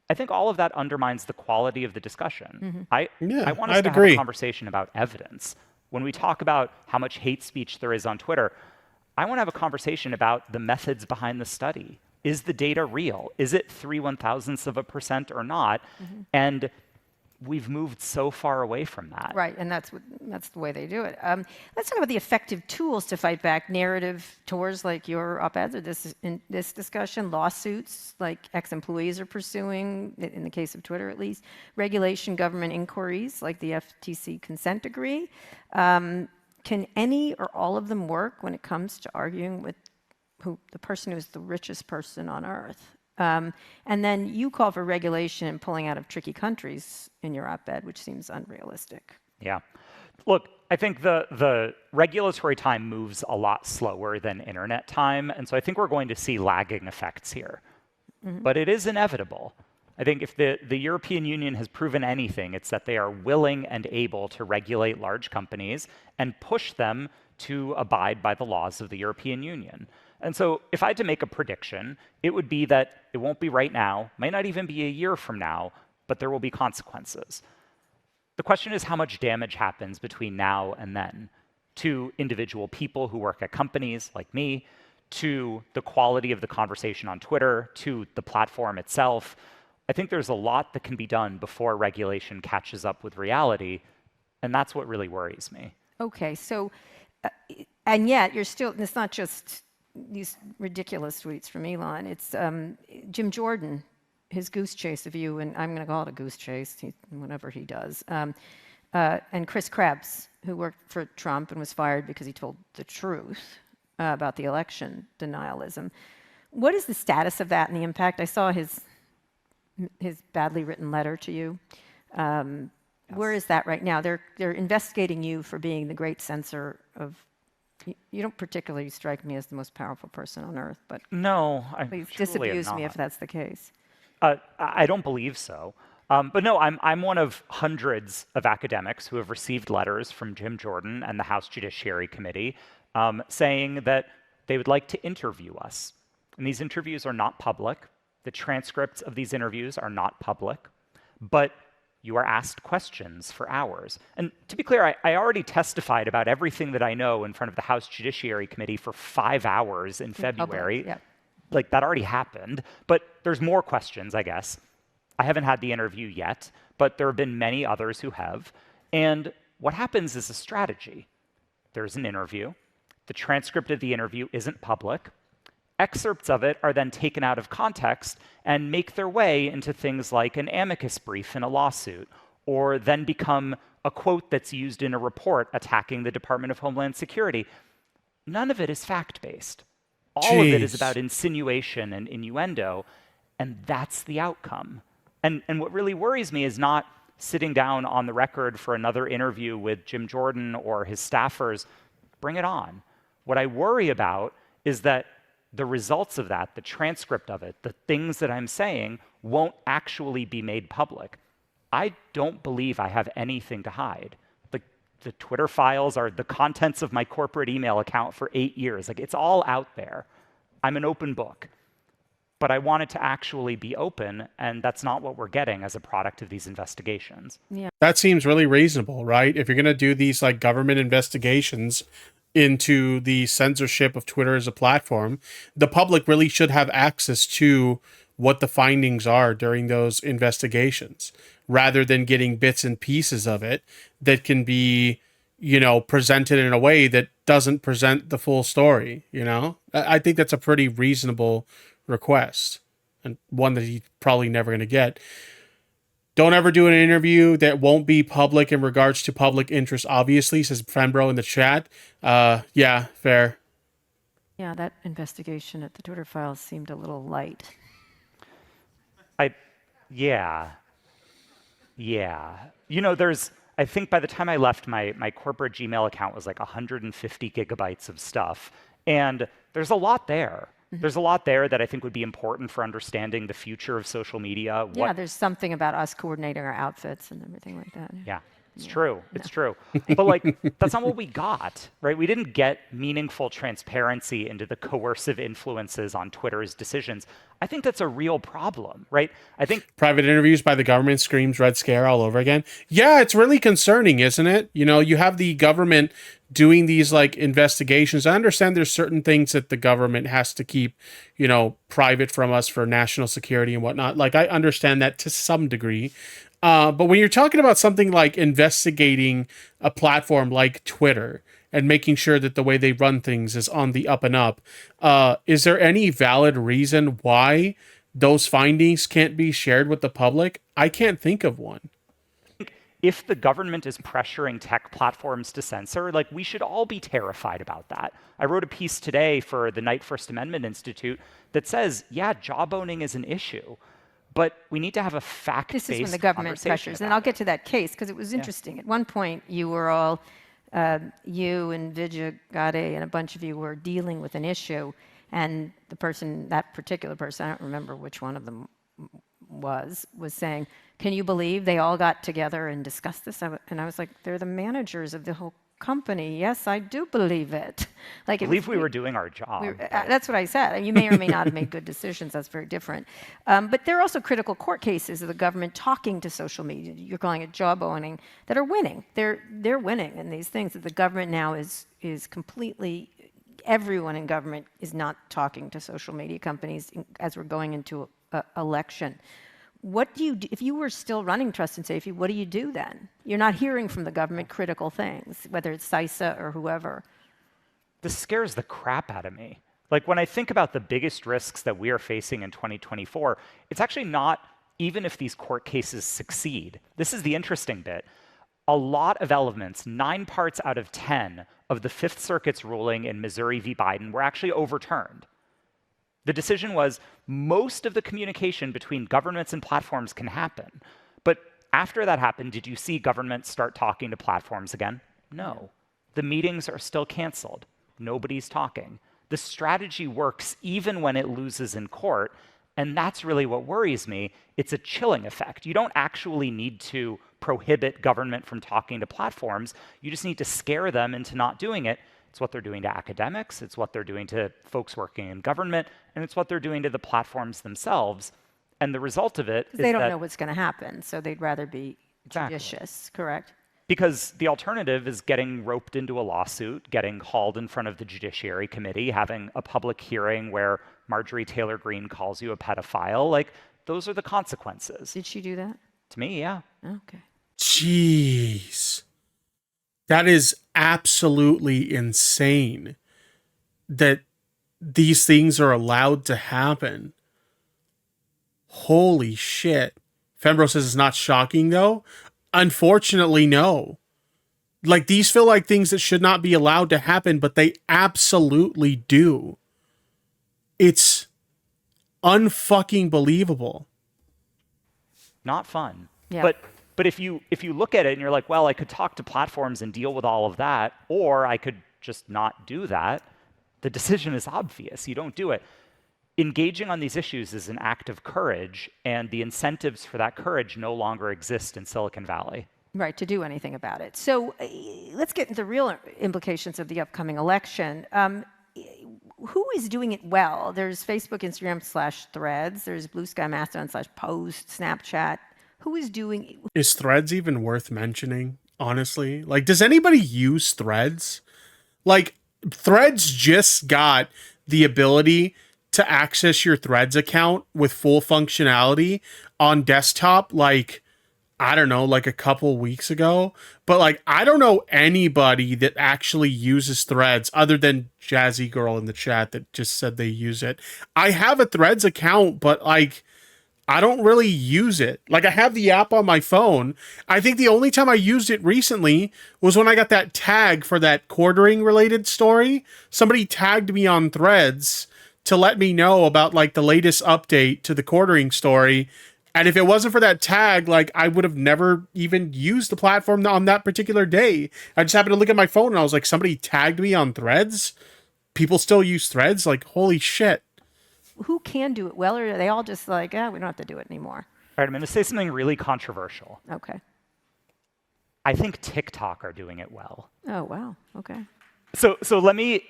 I think all of that undermines the quality of the discussion. I want us to have a conversation about evidence. When we talk about how much hate speech there is on Twitter, I want to have a conversation about the methods behind the study. Is the data real? Is it 0.03% or not? And we've moved so far away from that. Right, and that's the way they do it. Let's talk about the effective tools to fight back. Narrative tours like your op-eds or in this discussion, lawsuits like ex-employees are pursuing, in the case of Twitter at least, regulation, government inquiries like the FTC consent decree. Can any or all of them work when it comes to arguing with the person who's the richest person on earth? And then you call for regulation and pulling out of tricky countries in your op-ed, which seems unrealistic. Yeah. Look, I think the regulatory time moves a lot slower than internet time. And so I think we're going to see lagging effects here. But it is inevitable. I think if the European Union has proven anything, it's that they are willing and able to regulate large companies and push them to abide by the laws of the European Union. And so if I had to make a prediction, it would be that it won't be right now, might not even be a year from now, but there will be consequences. The question is how much damage happens between now and then to individual people who work at companies like me, to the quality of the conversation on Twitter, to the platform itself. I think there's a lot that can be done before regulation catches up with reality, and that's what really worries me. Okay, so, and yet you're still, it's not just these ridiculous tweets from Elon, it's Jim Jordan, his goose chase of you, and I'm going to call it a goose chase, whatever he does, and Chris Krebs, who worked for Trump and was fired because he told the truth about the election denialism. What is the status of that and the impact? I saw his badly written letter to you. Where is that right now? They're investigating you for being the great censor of. You don't particularly strike me as the most powerful person on earth, but no, please disabuse me if that's the case. I don't believe so. But no, I'm one of hundreds of academics who have received letters from Jim Jordan and the House Judiciary Committee saying that they would like to interview us. And these interviews are not public. The transcripts of these interviews are not public. But you are asked questions for hours. And to be clear, I already testified about everything that I know in front of the House Judiciary Committee for 5 hours in February. Public, yeah. Like, that already happened. But there's more questions, I guess. I haven't had the interview yet, but there have been many others who have. And what happens is a strategy. There's an interview. The transcript of the interview isn't public. Excerpts of it are then taken out of context and make their way into things like an amicus brief in a lawsuit, or then become a quote that's used in a report attacking the Department of Homeland Security. None of it is fact-based. All of it is about insinuation and innuendo, and that's the outcome. And what really worries me is not sitting down on the record for another interview with Jim Jordan or his staffers. Bring it on. What I worry about is that the results of that, the transcript of it, the things that I'm saying, won't actually be made public. I don't believe I have anything to hide. The Twitter files are the contents of my corporate email account for 8 years. Like, it's all out there. I'm an open book. But I want it to actually be open, and that's not what we're getting as a product of these investigations. Yeah. That seems really reasonable, right? If you're going to do these like government investigations into the censorship of Twitter as a platform, the public really should have access to what the findings are during those investigations, rather than getting bits and pieces of it that can be, presented in a way that doesn't present the full story. I think that's a pretty reasonable request, and one that he's probably never going to get. Don't ever do an interview that won't be public in regards to public interest, obviously, says Fembro in the chat. Yeah, fair. Yeah, that investigation at the Twitter files seemed a little light. Yeah. I think by the time I left, my corporate Gmail account was like 150 gigabytes of stuff. And there's a lot there. There's a lot there that I think would be important for understanding the future of social media. Yeah, there's something about us coordinating our outfits and everything like that. Yeah, it's true. It's true. But that's not what we got, right? We didn't get meaningful transparency into the coercive influences on Twitter's decisions. I think that's a real problem, right? I think private interviews by the government screams Red Scare all over again. Yeah, it's really concerning, isn't it? You have the government doing these investigations. I understand there's certain things that the government has to keep, private from us for national security and whatnot. I understand that to some degree. But when you're talking about something like investigating a platform like Twitter and making sure that the way they run things is on the up and up, is there any valid reason why those findings can't be shared with the public? I can't think of one. If the government is pressuring tech platforms to censor, we should all be terrified about that. I wrote a piece today for the Knight First Amendment Institute that says, yeah, job owning is an issue, but we need to have a fact-based This is when the government pressures, and I'll get to that case because it was interesting. At one point, you were all, you and Vijay Gade and a bunch of you were dealing with an issue, and that particular person, I don't remember which one of them was saying, can you believe they all got together and discussed this? And I was like, they're the managers of the whole company. Yes, I do believe it. Like, I believe we were doing our job. That's what I said. You may or may not have made good decisions. That's very different. But there are also critical court cases of the government talking to social media. You're calling it job owning, that are winning. They're winning in these things. That the government now is completely. Everyone in government is not talking to social media companies as we're going into an election. What do you do if you were still running trust and safety? What do you do then? You're not hearing from the government critical things, whether it's CISA or whoever. This scares the crap out of me. Like, when I think about the biggest risks that we are facing in 2024, it's actually not even if these court cases succeed. This is the interesting bit. A lot of elements, 9 parts out of 10 of the Fifth Circuit's ruling in Missouri v. Biden were actually overturned. The decision was most of the communication between governments and platforms can happen. But after that happened, did you see governments start talking to platforms again? No. The meetings are still canceled. Nobody's talking. The strategy works even when it loses in court, and that's really what worries me. It's a chilling effect. You don't actually need to prohibit government from talking to platforms. You just need to scare them into not doing it. It's what they're doing to academics, it's what they're doing to folks working in government, and it's what they're doing to the platforms themselves. And the result of it is they don't know what's going to happen, so they'd rather be Exactly. judicious, correct? Because the alternative is getting roped into a lawsuit, getting hauled in front of the Judiciary Committee, having a public hearing where Marjorie Taylor Greene calls you a pedophile. Like, those are the consequences. Did she do that? To me, yeah. Okay. Jeez. That is absolutely insane that these things are allowed to happen. Holy shit. Fembro says it's not shocking, though. Unfortunately, no. Like, these feel like things that should not be allowed to happen, but they absolutely do. It's unfucking believable. Not fun. Yeah. But if you look at it and you're like, well, I could talk to platforms and deal with all of that, or I could just not do that, the decision is obvious. You don't do it. Engaging on these issues is an act of courage, and the incentives for that courage no longer exist in Silicon Valley. Right, to do anything about it. So let's get into the real implications of the upcoming election. Who is doing it well? There's Facebook, Instagram / Threads. There's Blue Sky, Mastodon / Post, Snapchat. Who is doing... Is Threads even worth mentioning, honestly? Like, does anybody use Threads? Like, Threads just got the ability to access your Threads account with full functionality on desktop, like, I don't know, like a couple weeks ago. But, like, I don't know anybody that actually uses Threads other than Jazzy Girl in the chat that just said they use it. I have a Threads account, but, like, I don't really use it. Like, I have the app on my phone. I think the only time I used it recently was when I got that tag for that quartering related story. Somebody tagged me on Threads to let me know about, like, the latest update to the quartering story. And if it wasn't for that tag, like, I would have never even used the platform on that particular day. I just happened to look at my phone and I was like, somebody tagged me on Threads? People still use Threads? Like, holy shit. Who can do it well, or are they all just like, we don't have to do it anymore? All right, I'm going to say something really controversial. Okay. I think TikTok are doing it well. Oh, wow. Okay. So let me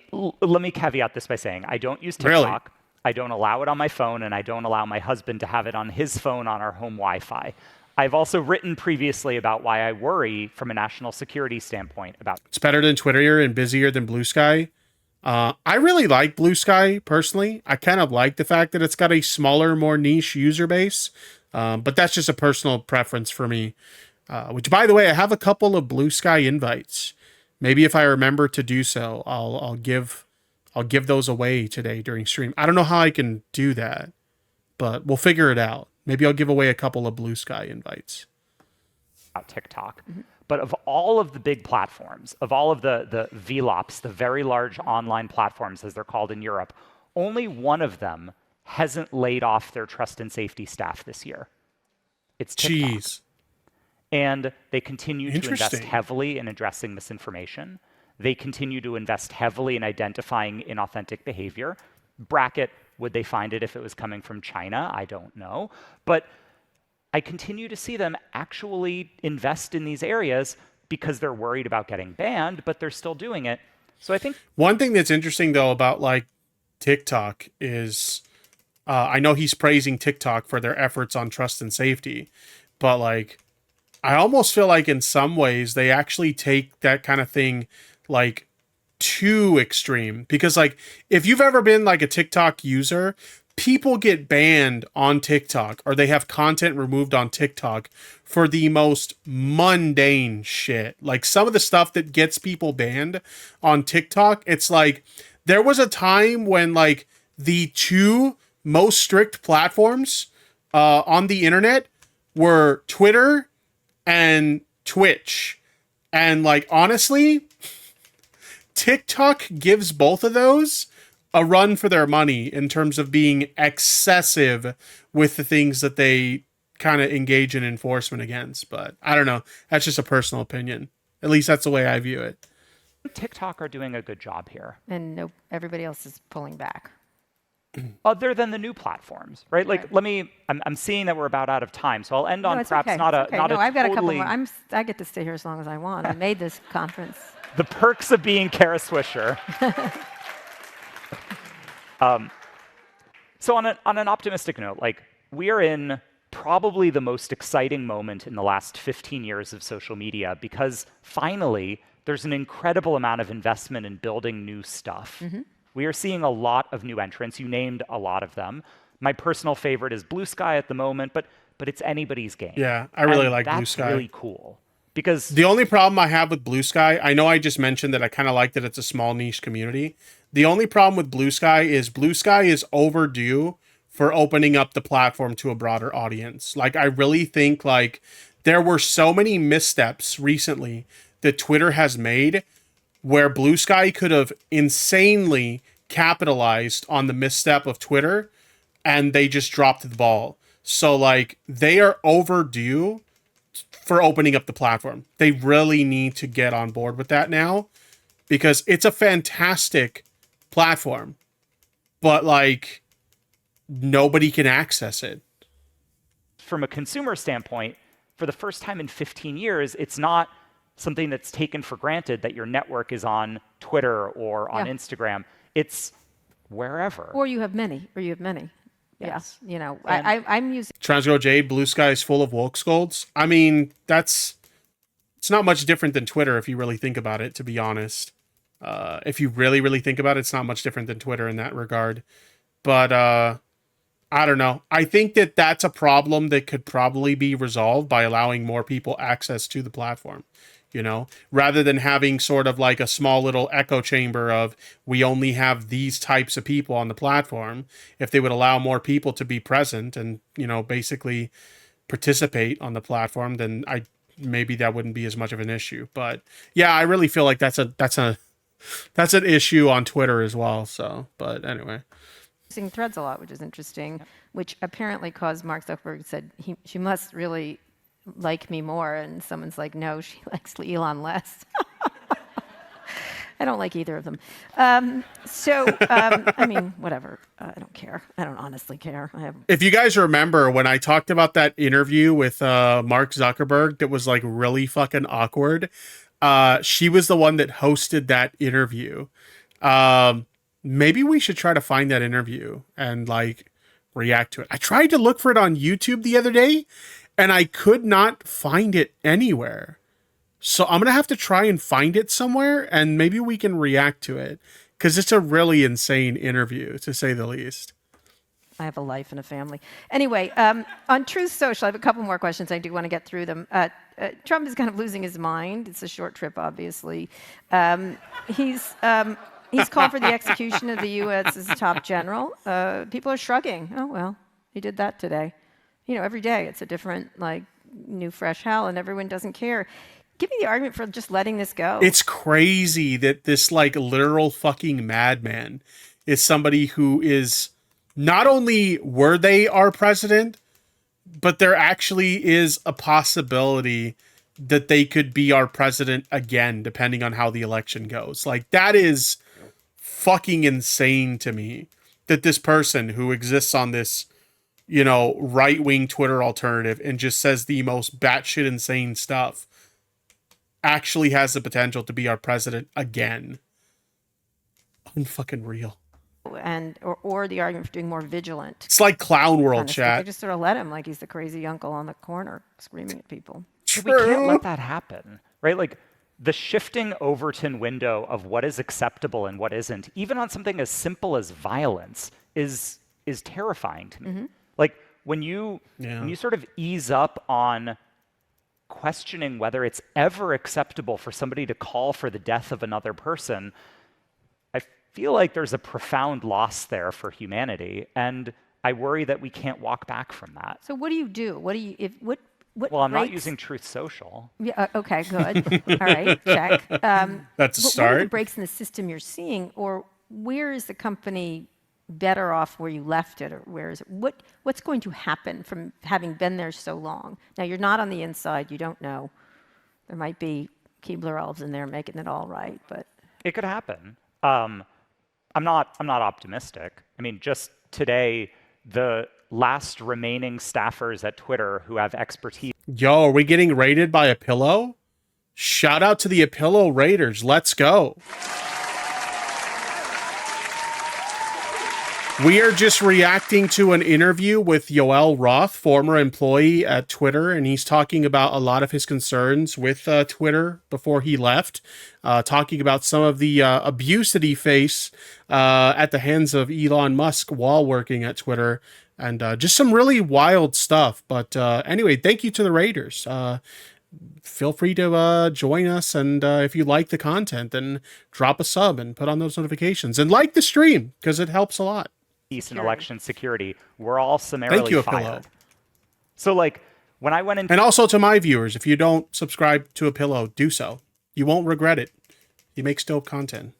caveat this by saying I don't use TikTok. Really? I don't allow it on my phone, and I don't allow my husband to have it on his phone on our home Wi-Fi. I've also written previously about why I worry from a national security standpoint about... It's better than Twitter and busier than Blue Sky. I really like Blue Sky, personally. I kind of like the fact that it's got a smaller, more niche user base. But that's just a personal preference for me. Which, by the way, I have a couple of Blue Sky invites. Maybe if I remember to do so, I'll give those away today during stream. I don't know how I can do that, but we'll figure it out. Maybe I'll give away a couple of Blue Sky invites. TikTok. Mm-hmm. But of all of the big platforms, of all of the VLOPs, the very large online platforms, as they're called in Europe, only one of them hasn't laid off their trust and safety staff this year. It's TikTok. Jeez. And they continue to invest heavily in addressing misinformation. They continue to invest heavily in identifying inauthentic behavior. Bracket, would they find it if it was coming from China? I don't know. But I continue to see them actually invest in these areas because they're worried about getting banned, but they're still doing it. So I think one thing that's interesting though about like TikTok is I know he's praising TikTok for their efforts on trust and safety, but like I almost feel like in some ways they actually take that kind of thing like too extreme, because like if you've ever been like a TikTok user, people get banned on TikTok or they have content removed on TikTok for the most mundane shit. Like some of the stuff that gets people banned on TikTok, it's like there was a time when like the two most strict platforms on the internet were Twitter and Twitch. And like honestly, TikTok gives both of those a run for their money in terms of being excessive with the things that they kind of engage in enforcement against. But I don't know. That's just a personal opinion. At least that's the way I view it. TikTok are doing a good job here. And no, everybody else is pulling back. Other than the new platforms, right? Like, I'm seeing that we're about out of time, so I'll end on perhaps not a no, I've got a couple more. I get to stay here as long as I want. I made this conference. The perks of being Kara Swisher. So on an optimistic note, like we are in probably the most exciting moment in the last 15 years of social media, because finally there's an incredible amount of investment in building new stuff. We are seeing a lot of new entrants. You named a lot of them. My personal favorite is Blue Sky at the moment, but it's anybody's game. Yeah, I really like Blue Sky. That's really cool. Because the only problem I have with Blue Sky, I know I just mentioned that I kind of like that it's a small niche community. The only problem with Blue Sky is overdue for opening up the platform to a broader audience. Like, I really think like there were so many missteps recently that Twitter has made where Blue Sky could have insanely capitalized on the misstep of Twitter, and they just dropped the ball. So like they are overdue for opening up the platform. They really need to get on board with that now, because it's a fantastic platform, but like nobody can access it. From a consumer standpoint, for the first time in 15 years, it's not something that's taken for granted that your network is on Twitter or on Instagram. It's wherever. Or you have many. Yes. Yeah, you know, I'm using Transgirl Jade, Blue Sky is full of woke scolds. I mean, it's not much different than Twitter if you really think about it, to be honest. If you really, really think about it, it's not much different than Twitter in that regard. But I don't know. I think that that's a problem that could probably be resolved by allowing more people access to the platform. You know, rather than having sort of like a small little echo chamber of we only have these types of people on the platform. If they would allow more people to be present and, you know, basically participate on the platform, then maybe that wouldn't be as much of an issue. But yeah, I really feel like that's an issue on Twitter as well. So, but anyway. using Threads a lot, which is interesting, which apparently caused Mark Zuckerberg said she must really like me more, and someone's like, no, she likes Elon less. I don't like either of them. I mean, whatever. I don't care. I don't honestly care. If you guys remember when I talked about that interview with Mark Zuckerberg that was like really fucking awkward, she was the one that hosted that interview. Maybe we should try to find that interview and like react to it. I tried to look for it on YouTube the other day, and I could not find it anywhere. So I'm going to have to try and find it somewhere, and maybe we can react to it, because it's a really insane interview, to say the least. I have a life and a family. Anyway, on Truth Social, I have a couple more questions. I do want to get through them. Trump is kind of losing his mind. It's a short trip, obviously. He's called for the execution of the U.S.'s top general. People are shrugging. Oh, well, he did that today. You know, every day it's a different, like, new, fresh hell, and everyone doesn't care. Give me the argument for just letting this go. It's crazy that this, like, literal fucking madman is somebody who is not only were they our president, but there actually is a possibility that they could be our president again, depending on how the election goes. Like, that is fucking insane to me, that this person who exists on this right-wing Twitter alternative and just says the most batshit insane stuff actually has the potential to be our president again. Unfucking real. And or the argument for doing more vigilant. It's like clown world kind of stuff. chat. They just sort of let him like he's the crazy uncle on the corner screaming at people. We can't let that happen, right? Like the shifting Overton window of what is acceptable and what isn't, even on something as simple as violence, is terrifying to me. Like when you sort of ease up on questioning whether it's ever acceptable for somebody to call for the death of another person, I feel like there's a profound loss there for humanity, and I worry that we can't walk back from that. So what do you do? Well, I'm not using Truth Social. Yeah. Okay. Good. All right. Check. That's a start. What are the breaks in the system you're seeing, or where is the company better off where you left it, or where is it? What's going to happen from having been there so long? Now you're not on the inside. You don't know. There might be Keebler elves in there making it all right, but it could happen. I'm not optimistic. I mean, just today, the last remaining staffers at Twitter who have expertise. Yo, are we getting raided by a pillow? Shout out to the Apillo Raiders. Let's go. We are just reacting to an interview with Yoel Roth, former employee at Twitter, and he's talking about a lot of his concerns with Twitter before he left, talking about some of the abuse that he faced at the hands of Elon Musk while working at Twitter, and just some really wild stuff. But anyway, thank you to the Raiders. Feel free to join us, and if you like the content, then drop a sub and put on those notifications, and like the stream because it helps a lot. In election security, we're all summarily fired. So like when I went in, and also to my viewers, if you don't subscribe to Apillo, do so. You won't regret it. You make dope content.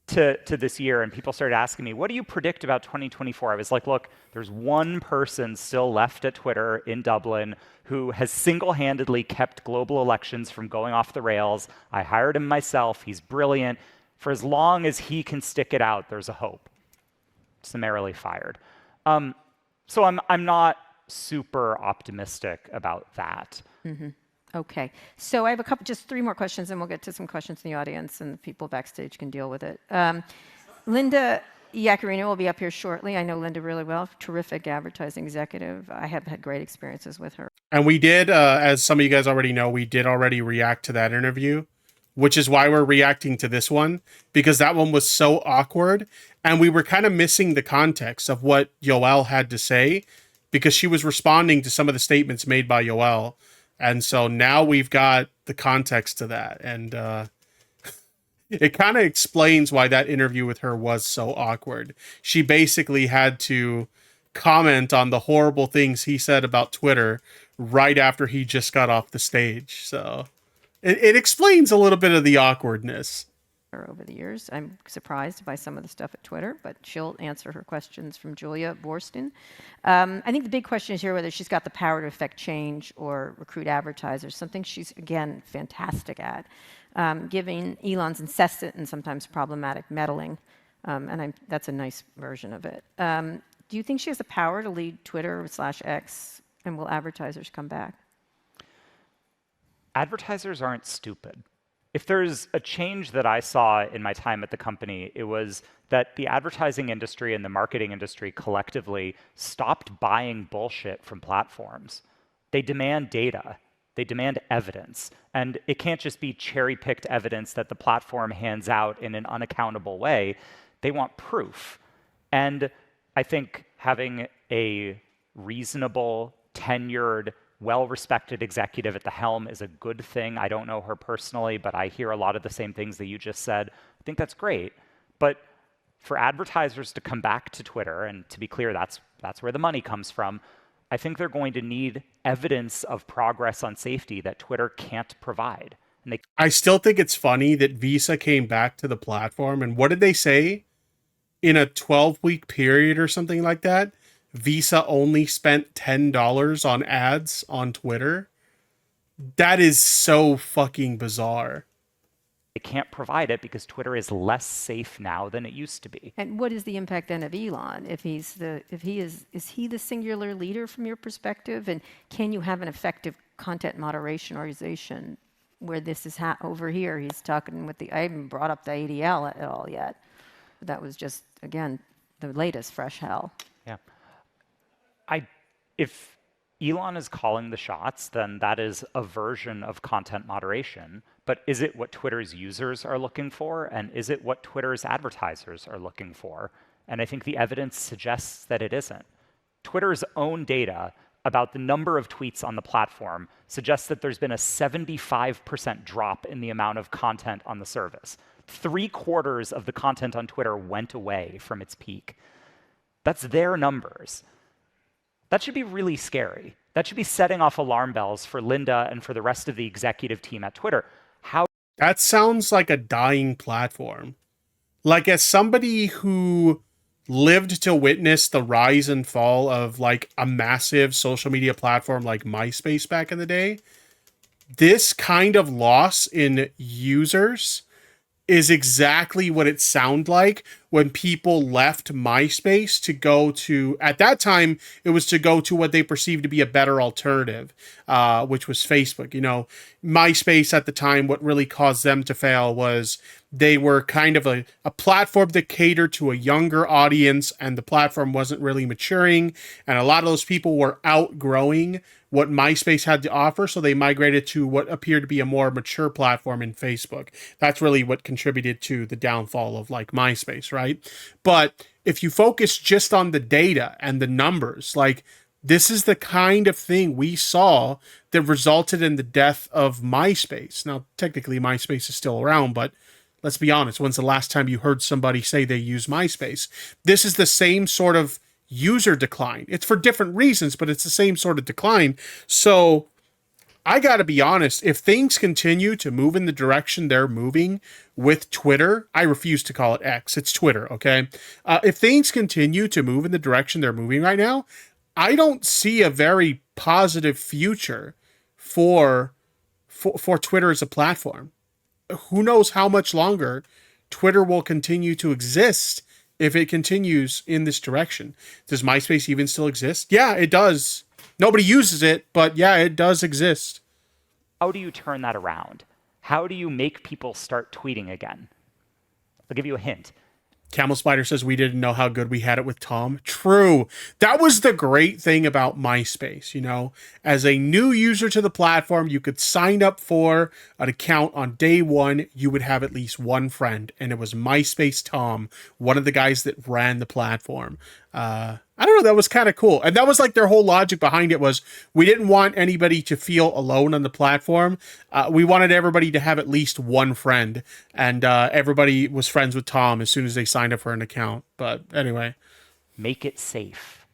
To this year, and people started asking me, what do you predict about 2024? I was like, look, there's one person still left at Twitter in Dublin who has single-handedly kept global elections from going off the rails. I hired him myself. He's brilliant. For as long as he can stick it out, there's a hope. Summarily fired. So I'm not super optimistic about that. Mm-hmm. Okay. So I have just 3 more questions, and we'll get to some questions in the audience, and the people backstage can deal with it. Linda Yaccarino will be up here shortly. I know Linda really well. Terrific advertising executive. I have had great experiences with her. And we did, as some of you guys already know, we did already react to that interview, which is why we're reacting to this one, because that one was so awkward, and we were kind of missing the context of what Yoel had to say, because she was responding to some of the statements made by Yoel. And so now we've got the context to that, and it kind of explains why that interview with her was so awkward. She basically had to comment on the horrible things he said about Twitter right after he just got off the stage. So it explains a little bit of the awkwardness. Over the years, I'm surprised by some of the stuff at Twitter, but she'll answer her questions from Julia Borsten. I think the big question is here whether she's got the power to affect change or recruit advertisers, something she's, again, fantastic at, giving Elon's incessant and sometimes problematic meddling, and that's a nice version of it. Do you think she has the power to lead Twitter/X, and will advertisers come back? Advertisers aren't stupid. If there's a change that I saw in my time at the company, it was that the advertising industry and the marketing industry collectively stopped buying bullshit from platforms. They demand data. They demand evidence. And it can't just be cherry-picked evidence that the platform hands out in an unaccountable way. They want proof. And I think having a reasonable, tenured, well-respected executive at the helm is a good thing. I don't know her personally, but I hear a lot of the same things that you just said. I think that's great. But for advertisers to come back to Twitter, and to be clear, that's where the money comes from, I think they're going to need evidence of progress on safety that Twitter can't provide. And I still think it's funny that Visa came back to the platform, and what did they say? In a 12-week period or something like that, Visa only spent $10 on ads on Twitter. That is so fucking bizarre. They can't provide it because Twitter is less safe now than it used to be. And what is the impact then of Elon? Is he the singular leader from your perspective? And can you have an effective content moderation organization where this is over here? He's talking with I haven't brought up the ADL at all yet. But that was just, again, the latest fresh hell. Yeah. If Elon is calling the shots, then that is a version of content moderation. But is it what Twitter's users are looking for? And is it what Twitter's advertisers are looking for? And I think the evidence suggests that it isn't. Twitter's own data about the number of tweets on the platform suggests that there's been a 75% drop in the amount of content on the service. 3/4 of the content on Twitter went away from its peak. That's their numbers. That should be really scary. That should be setting off alarm bells for Linda and for the rest of the executive team at Twitter. That sounds like a dying platform. Like, as somebody who lived to witness the rise and fall of like a massive social media platform like MySpace back in the day, this kind of loss in users is exactly what it sounded like when people left MySpace to go to, at that time, it was to go to what they perceived to be a better alternative, which was Facebook. You know, MySpace at the time, what really caused them to fail was they were kind of a platform that catered to a younger audience, and the platform wasn't really maturing. And a lot of those people were outgrowing what MySpace had to offer, so they migrated to what appeared to be a more mature platform in Facebook. That's really what contributed to the downfall of like MySpace, right? But if you focus just on the data and the numbers, like, this is the kind of thing we saw that resulted in the death of MySpace. Now, technically, MySpace is still around, but let's be honest, when's the last time you heard somebody say they use MySpace? This is the same sort of user decline. It's for different reasons, but it's the same sort of decline. So I got to be honest, if things continue to move in the direction they're moving with Twitter, I refuse to call it X, it's Twitter, okay? If things continue to move in the direction they're moving right now, I don't see a very positive future for Twitter as a platform. Who knows how much longer Twitter will continue to exist if it continues in this direction. Does MySpace even still exist? Yeah, it does. Nobody uses it, but yeah, it does exist. How do you turn that around? How do you make people start tweeting again? I'll give you a hint. Camel Spider says we didn't know how good we had it with Tom. True. That was the great thing about MySpace, you know. As a new user to the platform, you could sign up for an account on day one. You would have at least one friend, and it was MySpace Tom, one of the guys that ran the platform. I don't know, that was kind of cool. And that was like their whole logic behind it was we didn't want anybody to feel alone on the platform. We wanted everybody to have at least one friend. And everybody was friends with Tom as soon as they signed up for an account. But anyway. Make it safe.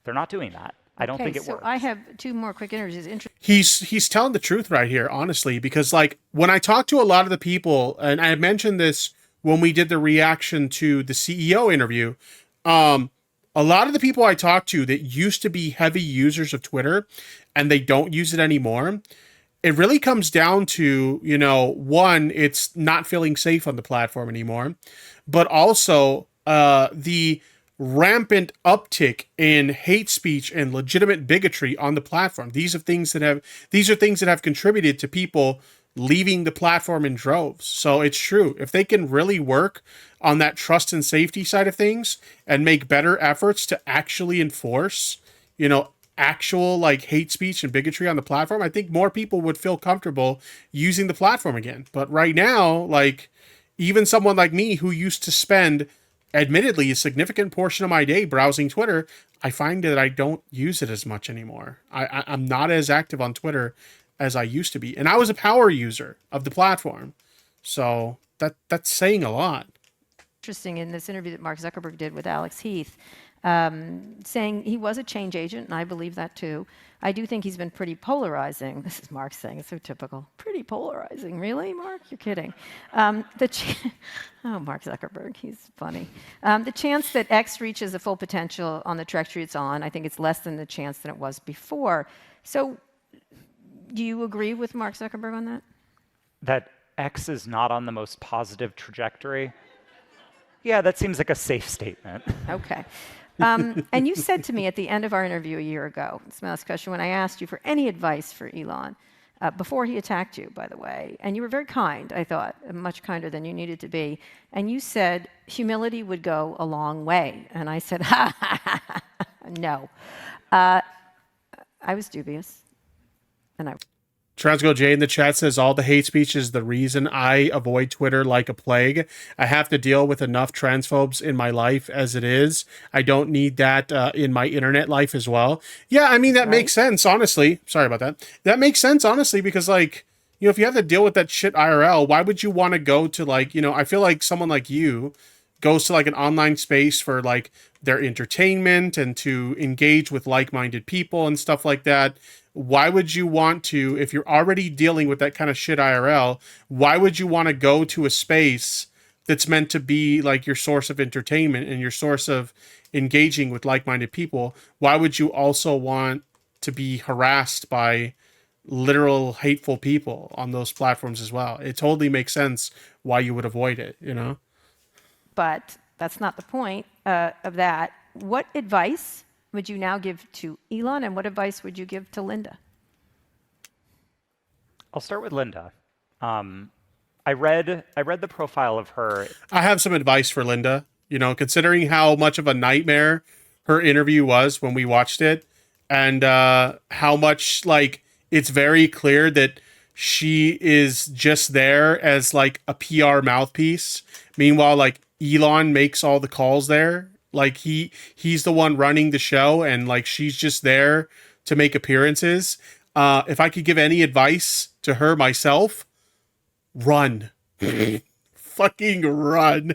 They're not doing that. I don't think it works. I have two more quick interviews. He's telling the truth right here, honestly, because like when I talk to a lot of the people, and I mentioned this when we did the reaction to the CEO interview, a lot of the people I talk to that used to be heavy users of Twitter and they don't use it anymore, it really comes down to, you know, one, it's not feeling safe on the platform anymore, but also the rampant uptick in hate speech and legitimate bigotry on the platform. These are things that have contributed to people leaving the platform in droves. So it's true. If they can really work on that trust and safety side of things and make better efforts to actually enforce, you know, actual like hate speech and bigotry on the platform, I think more people would feel comfortable using the platform again. But right now, like even someone like me who used to spend admittedly a significant portion of my day browsing Twitter, I find that I don't use it as much anymore. I'm not as active on Twitter as I used to be. And I was a power user of the platform. So that's saying a lot. Interesting in this interview that Mark Zuckerberg did with Alex Heath, saying he was a change agent, and I believe that too. I do think he's been pretty polarizing. This is Mark saying, it's so typical. Pretty polarizing. Really, Mark? You're kidding. Oh, Mark Zuckerberg, he's funny. The chance that X reaches the full potential on the trajectory it's on, I think it's less than the chance than it was before. So do you agree with Mark Zuckerberg on that? That X is not on the most positive trajectory. Yeah, that seems like a safe statement. Okay. And you said to me at the end of our interview a year ago, it's my last question, when I asked you for any advice for Elon, before he attacked you, by the way, and you were very kind, I thought, much kinder than you needed to be, and you said humility would go a long way. And I said, ha, ha, ha, ha, no. I was dubious. And I Transgo J in the chat says all the hate speech is the reason I avoid Twitter like a plague. I have to deal with enough transphobes in my life as it is. I don't need that in my internet life as well. Yeah, I mean, that makes sense, honestly. Sorry about that. That makes sense, honestly, because, like, you know, if you have to deal with that shit IRL, why would you want to go to, like, you know, I feel like someone like you goes to, like, an online space for, like, their entertainment and to engage with like-minded people and stuff like that. Why would you want to, if you're already dealing with that kind of shit IRL, why would you want to go to a space that's meant to be like your source of entertainment and your source of engaging with like-minded people? Why would you also want to be harassed by literal hateful people on those platforms as well? It totally makes sense why you would avoid it, you know? But that's not the point of that. What advice would you now give to Elon, and what advice would you give to Linda? I'll start with Linda. I read the profile of her. I have some advice for Linda. You know, considering how much of a nightmare her interview was when we watched it, and how much, like, it's very clear that she is just there as, like, a PR mouthpiece. Meanwhile, like, Elon makes all the calls there. Like, he's the one running the show, and, like, she's just there to make appearances. If I could give any advice to her myself, run. Fucking run.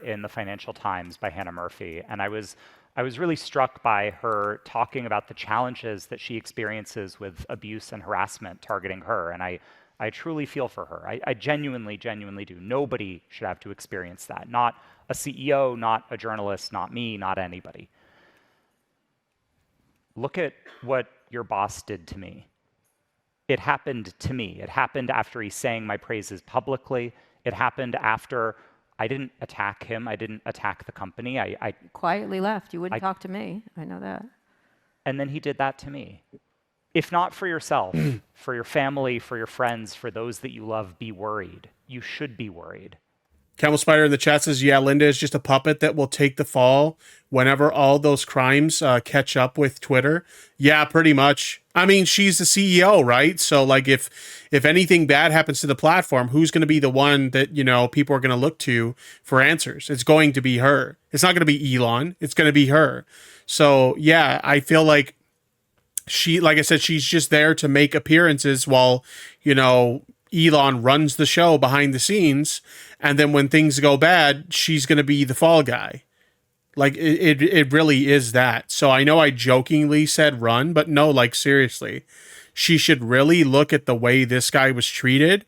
In the Financial Times by Hannah Murphy, and I was really struck by her talking about the challenges that she experiences with abuse and harassment targeting her, and I truly feel for her. I genuinely do. Nobody should have to experience that. Not a CEO, not a journalist, not me, not anybody. Look at what your boss did to me. It happened to me. It happened after he sang my praises publicly. It happened after I didn't attack him. I didn't attack the company. I Quietly left. You wouldn't talk to me. I know that. And then he did that to me. If not for yourself, for your family, for your friends, for those that you love, be worried. You should be worried. Camel Spider in the chat says, yeah, Linda is just a puppet that will take the fall whenever all those crimes catch up with Twitter. Yeah, pretty much. I mean, she's the CEO, right? So, like, if anything bad happens to the platform, who's going to be the one that, you know, people are going to look to for answers? It's going to be her. It's not going to be Elon. It's going to be her. So, yeah, I feel like she, like I said, she's just there to make appearances while, you know, Elon runs the show behind the scenes, and then when things go bad, she's going to be the fall guy. Like, it really is that. So I know I jokingly said run, but no, like, seriously, she should really look at the way this guy was treated,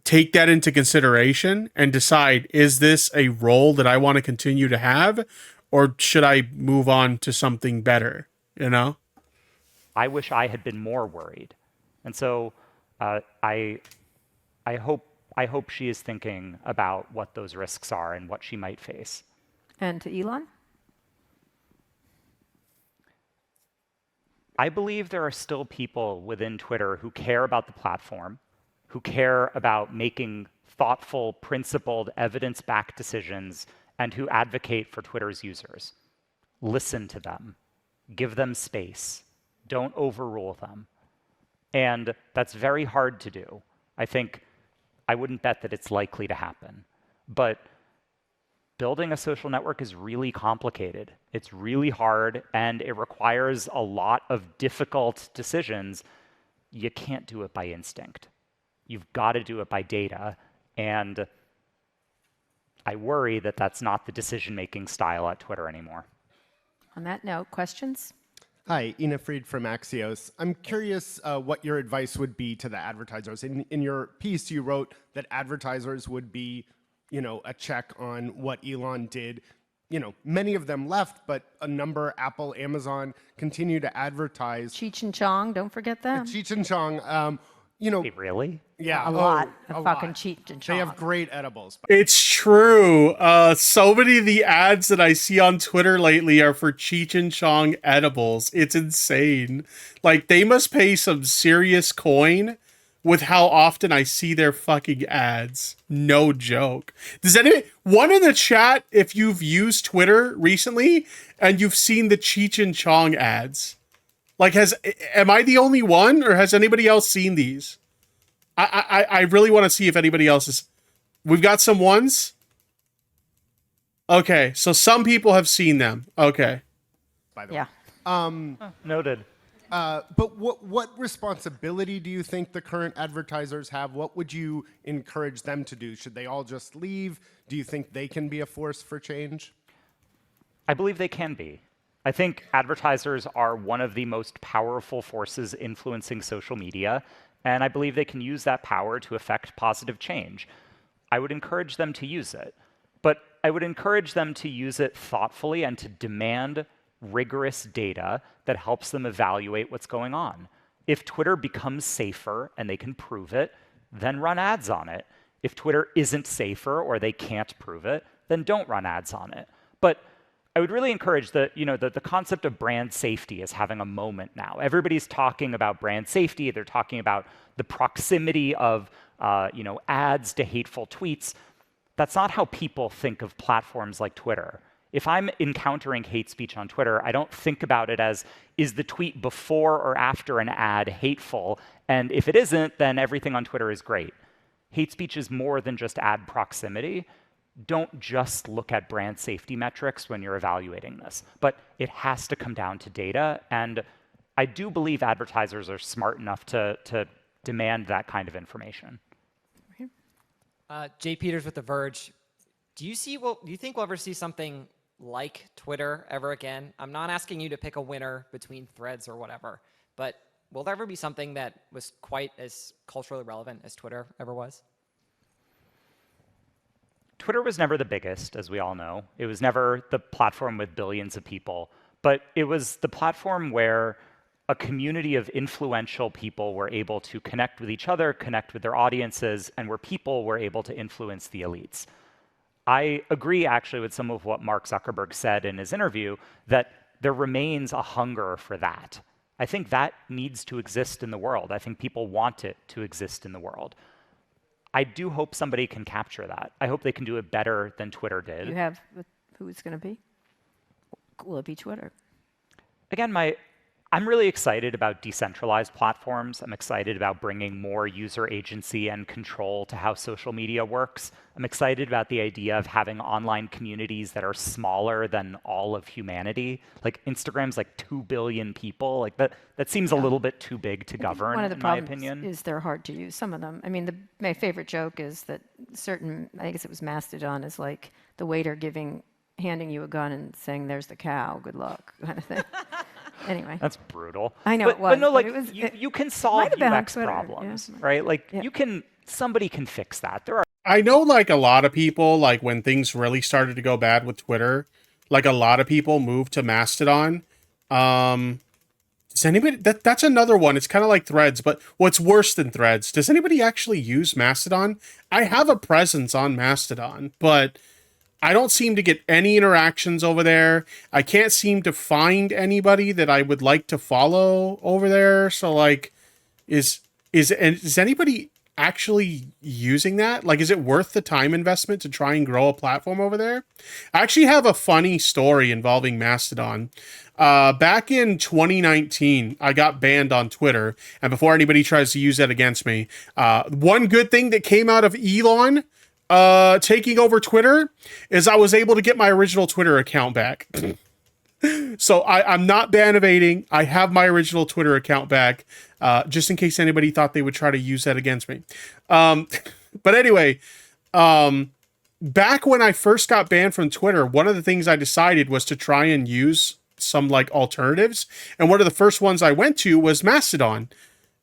take that into consideration, and decide, is this a role that I want to continue to have, or should I move on to something better, you know? I wish I had been more worried. And so I hope she is thinking about what those risks are and what she might face. And to Elon? I believe there are still people within Twitter who care about the platform, who care about making thoughtful, principled, evidence-backed decisions, and who advocate for Twitter's users. Listen to them. Give them space. Don't overrule them. And that's very hard to do. I wouldn't bet that it's likely to happen. But building a social network is really complicated. It's really hard, and it requires a lot of difficult decisions. You can't do it by instinct. You've got to do it by data. And I worry that that's not the decision-making style at Twitter anymore. On that note, questions? Hi, Ina Fried from Axios. I'm curious what your advice would be to the advertisers. In your piece, you wrote that advertisers would be, you know, a check on what Elon did. You know, many of them left, but a number, Apple, Amazon, continue to advertise. Cheech and Chong, don't forget them. Cheech and Chong. you know, Wait, really? yeah, A lot of a fucking lot. Cheech and They have Chong. great edibles. It's true. So many of the ads that I see on Twitter lately are for Cheech and Chong edibles. It's insane. Like, they must pay some serious coin with how often I see their fucking ads. No joke. Does one in the chat, if you've used Twitter recently and you've seen the Cheech and Chong ads? Like, am I the only one, or has anybody else seen these? I really want to see if anybody else is. We've got some ones. Okay, so some people have seen them. Okay. By the Yeah. way. Noted. But what responsibility do you think the current advertisers have? What would you encourage them to do? Should they all just leave? Do you think they can be a force for change? I believe they can be. I think advertisers are one of the most powerful forces influencing social media, and I believe they can use that power to affect positive change. I would encourage them to use it, but I would encourage them to use it thoughtfully and to demand rigorous data that helps them evaluate what's going on. If Twitter becomes safer and they can prove it, then run ads on it. If Twitter isn't safer or they can't prove it, then don't run ads on it. But I would really encourage the concept of brand safety is having a moment now. Everybody's talking about brand safety. They're talking about the proximity of ads to hateful tweets. That's not how people think of platforms like Twitter. If I'm encountering hate speech on Twitter, I don't think about it as, is the tweet before or after an ad hateful? And if it isn't, then everything on Twitter is great. Hate speech is more than just ad proximity. Don't just look at brand safety metrics when you're evaluating this, but it has to come down to data. And I do believe advertisers are smart enough to demand that kind of information. Jay Peters with The Verge. Do you think we'll ever see something like Twitter ever again? I'm not asking you to pick a winner between Threads or whatever, but will there ever be something that was quite as culturally relevant as Twitter ever was? Twitter was never the biggest, as we all know. It was never the platform with billions of people, but it was the platform where a community of influential people were able to connect with each other, connect with their audiences, and where people were able to influence the elites. I agree, actually, with some of what Mark Zuckerberg said in his interview, that there remains a hunger for that. I think that needs to exist in the world. I think people want it to exist in the world. I do hope somebody can capture that. I hope they can do it better than Twitter did. You have who it's going to be? Will it be Twitter? Again, I'm really excited about decentralized platforms. I'm excited about bringing more user agency and control to how social media works. I'm excited about the idea of having online communities that are smaller than all of humanity. Like Instagram's like 2 billion people. Like that seems a little bit too big to govern, One of the in my problems opinion. is they're hard to use, some of them. I mean, my favorite joke is that I guess it was Mastodon, is like the waiter handing you a gun and saying, "There's the cow, good luck," kind of thing. Anyway. That's brutal. I know but, it was. But no, like it was, you can solve have been on UX Twitter, problems, yeah. right? Like Yeah. somebody can fix that. There are I know, like, a lot of people, like, when things really started to go bad with Twitter, like, a lot of people moved to Mastodon. Does anybody... That's another one. It's kind of like Threads, but what's worse than Threads? Does anybody actually use Mastodon? I have a presence on Mastodon, but I don't seem to get any interactions over there. I can't seem to find anybody that I would like to follow over there. So, like, is anybody actually using that? Like, is it worth the time investment to try and grow a platform over there? I actually have a funny story involving Mastodon. Back in 2019, I got banned on Twitter, and before anybody tries to use that against me, one good thing that came out of Elon taking over Twitter is I was able to get my original Twitter account back. So I'm not ban-evading. I have my original Twitter account back, just in case anybody thought they would try to use that against me. But anyway, back when I first got banned from Twitter, one of the things I decided was to try and use some, like, alternatives. And one of the first ones I went to was Mastodon.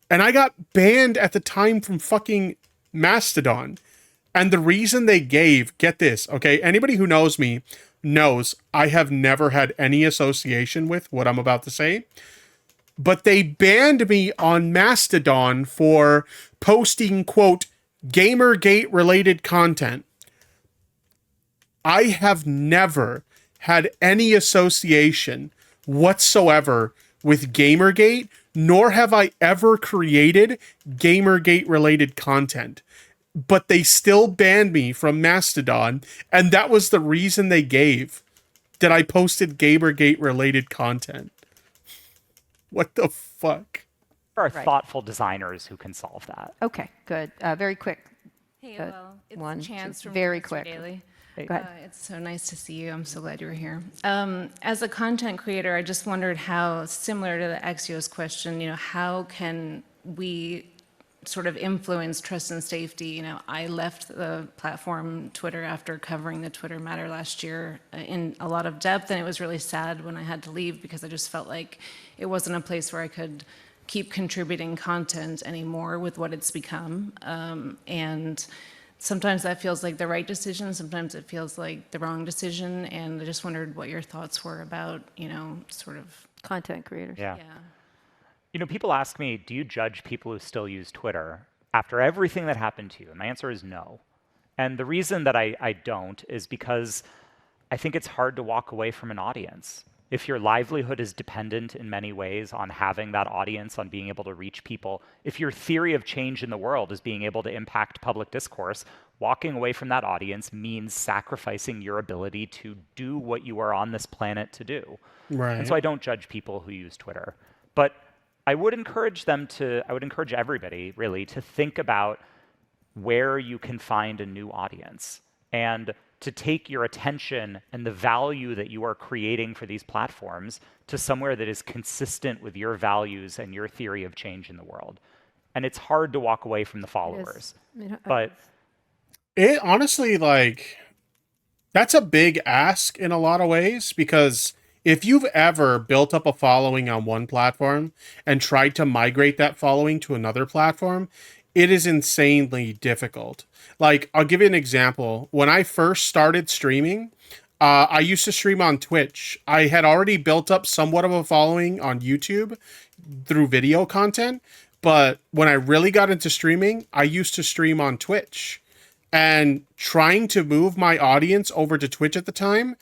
And I got banned at the time from fucking Mastodon. And the reason they gave, get this, okay? Anybody who knows me knows I have never had any association with what I'm about to say. but they banned me on Mastodon for posting, quote, Gamergate related content. I have never had any association whatsoever with Gamergate, nor have I ever created Gamergate related content. But they still banned me from Mastodon, and that was the reason they gave, that I posted Gamergate related content. What the fuck? There are thoughtful designers who can solve that. Okay, good. Very quick. Hey, well, it's one, Chance two, from very Investor quick. Daily. Go ahead. It's so nice to see you. I'm so glad you were here. As a content creator, I just wondered how, similar to the Axios question, how can we sort of influence trust and safety? I left the platform Twitter after covering the Twitter matter last year in a lot of depth, and it was really sad when I had to leave because I just felt like it wasn't a place where I could keep contributing content anymore with what it's become. And sometimes that feels like the right decision, sometimes it feels like the wrong decision, and I just wondered what your thoughts were about, sort of Content creators. Yeah. People ask me, do you judge people who still use Twitter after everything that happened to you? And my answer is no. And the reason that I don't is because I think it's hard to walk away from an audience. If your livelihood is dependent in many ways on having that audience, on being able to reach people, if your theory of change in the world is being able to impact public discourse, walking away from that audience means sacrificing your ability to do what you are on this planet to do. Right. And so I don't judge people who use Twitter. But I would encourage everybody really to think about where you can find a new audience and to take your attention and the value that you are creating for these platforms to somewhere that is consistent with your values and your theory of change in the world. And it's hard to walk away from the followers. But it honestly, that's a big ask in a lot of ways, because if you've ever built up a following on one platform and tried to migrate that following to another platform, it is insanely difficult. I'll give you an example. When I first started streaming, I used to stream on Twitch. I had already built up somewhat of a following on YouTube through video content, but when I really got into streaming, I used to stream on Twitch. And trying to move my audience over to Twitch at the time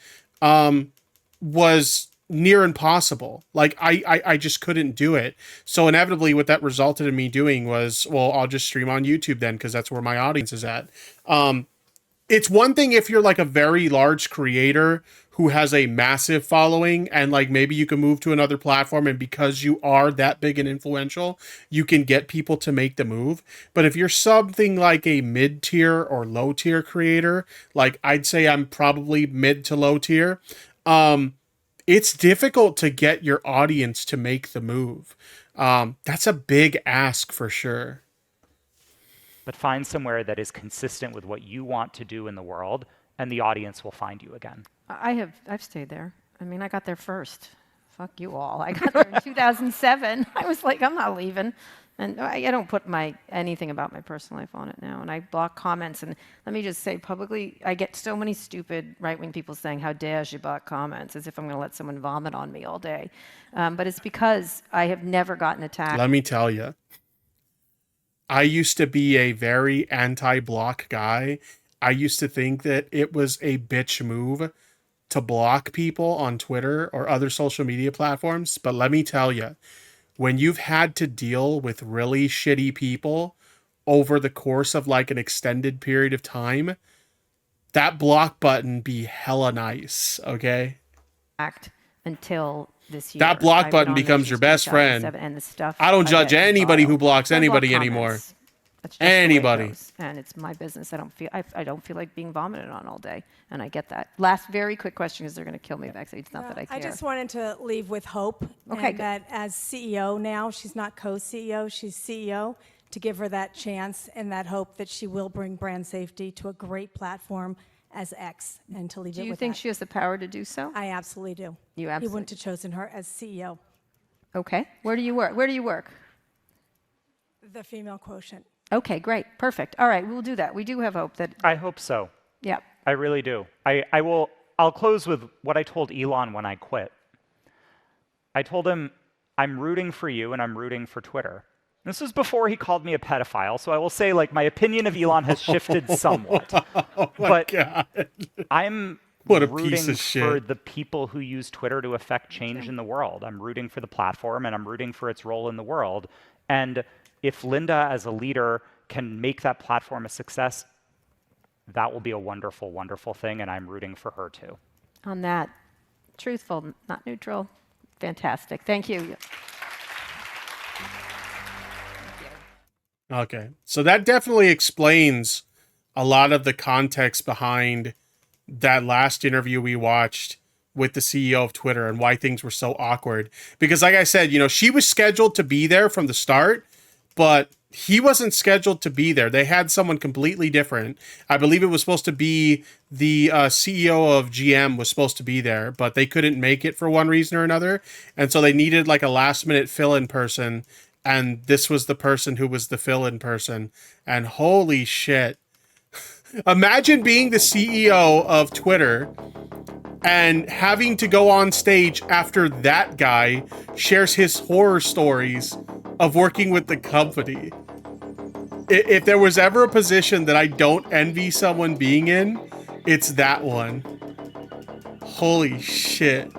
was near impossible. I just couldn't do it. So inevitably what that resulted in me doing was, well, I'll just stream on YouTube then, because that's where my audience is at. It's one thing if you're a very large creator who has a massive following and maybe you can move to another platform, and because you are that big and influential, you can get people to make the move. But if you're something like a mid-tier or low-tier creator, I'd say I'm probably mid to low tier, it's difficult to get your audience to make the move. That's a big ask for sure. But find somewhere that is consistent with what you want to do in the world, and the audience will find you again. I've stayed there. I mean, I got there first. Fuck you all. I got there in 2007. I was like, I'm not leaving. And I don't put anything about my personal life on it now. And I block comments. And let me just say publicly, I get so many stupid right-wing people saying, how dare you block comments, as if I'm going to let someone vomit on me all day. But it's because I have never gotten attacked. Let me tell you, I used to be a very anti-block guy. I used to think that it was a bitch move to block people on Twitter or other social media platforms. But let me tell you, when you've had to deal with really shitty people over the course of an extended period of time, that block button be hella nice, okay? Until this year. That block button becomes your best friend. And the stuff I don't judge anybody who blocks anybody anymore. That's just the way it Anybody. goes. And it's my business. I don't feel like being vomited on all day, and I get that. Last very quick question, because they're going to kill me backstage. It's not that I care. I just wanted to leave with hope. Okay, And that as CEO now, she's not co-CEO, she's CEO, to give her that chance and that hope that she will bring brand safety to a great platform as X, and to leave it with Do you think that. she has the power to do so? I absolutely do. You He absolutely wouldn't have chosen her as CEO. Okay. Where do you work? The female quotient. Okay, great. Perfect. All right, we'll do that. We do have hope that. I hope so. Yeah. I really do. I'll close with what I told Elon when I quit. I told him, I'm rooting for you and I'm rooting for Twitter. This was before he called me a pedophile, so I will say, like, my opinion of Elon has shifted somewhat. Oh my But God. I'm What a rooting piece of for shit. the people who use Twitter to affect change in the world. I'm rooting for the platform and I'm rooting for its role in the world. And if Linda, as a leader, can make that platform a success, that will be a wonderful, wonderful thing, and I'm rooting for her too. On that, truthful, not neutral, fantastic. Thank you. Okay. So that definitely explains a lot of the context behind that last interview we watched with the CEO of Twitter and why things were so awkward. Because like I said, you know, she was scheduled to be there from the start, but he wasn't scheduled to be there. They had someone completely different. I believe it was supposed to be the CEO of GM was supposed to be there, but they couldn't make it for one reason or another. And so they needed like a last minute fill-in person. And this was the person who was the fill-in person. And holy shit. Imagine being the CEO of Twitter and having to go on stage after that guy shares his horror stories of working with the company. If there was ever a position that I don't envy someone being in, it's that one. Holy shit.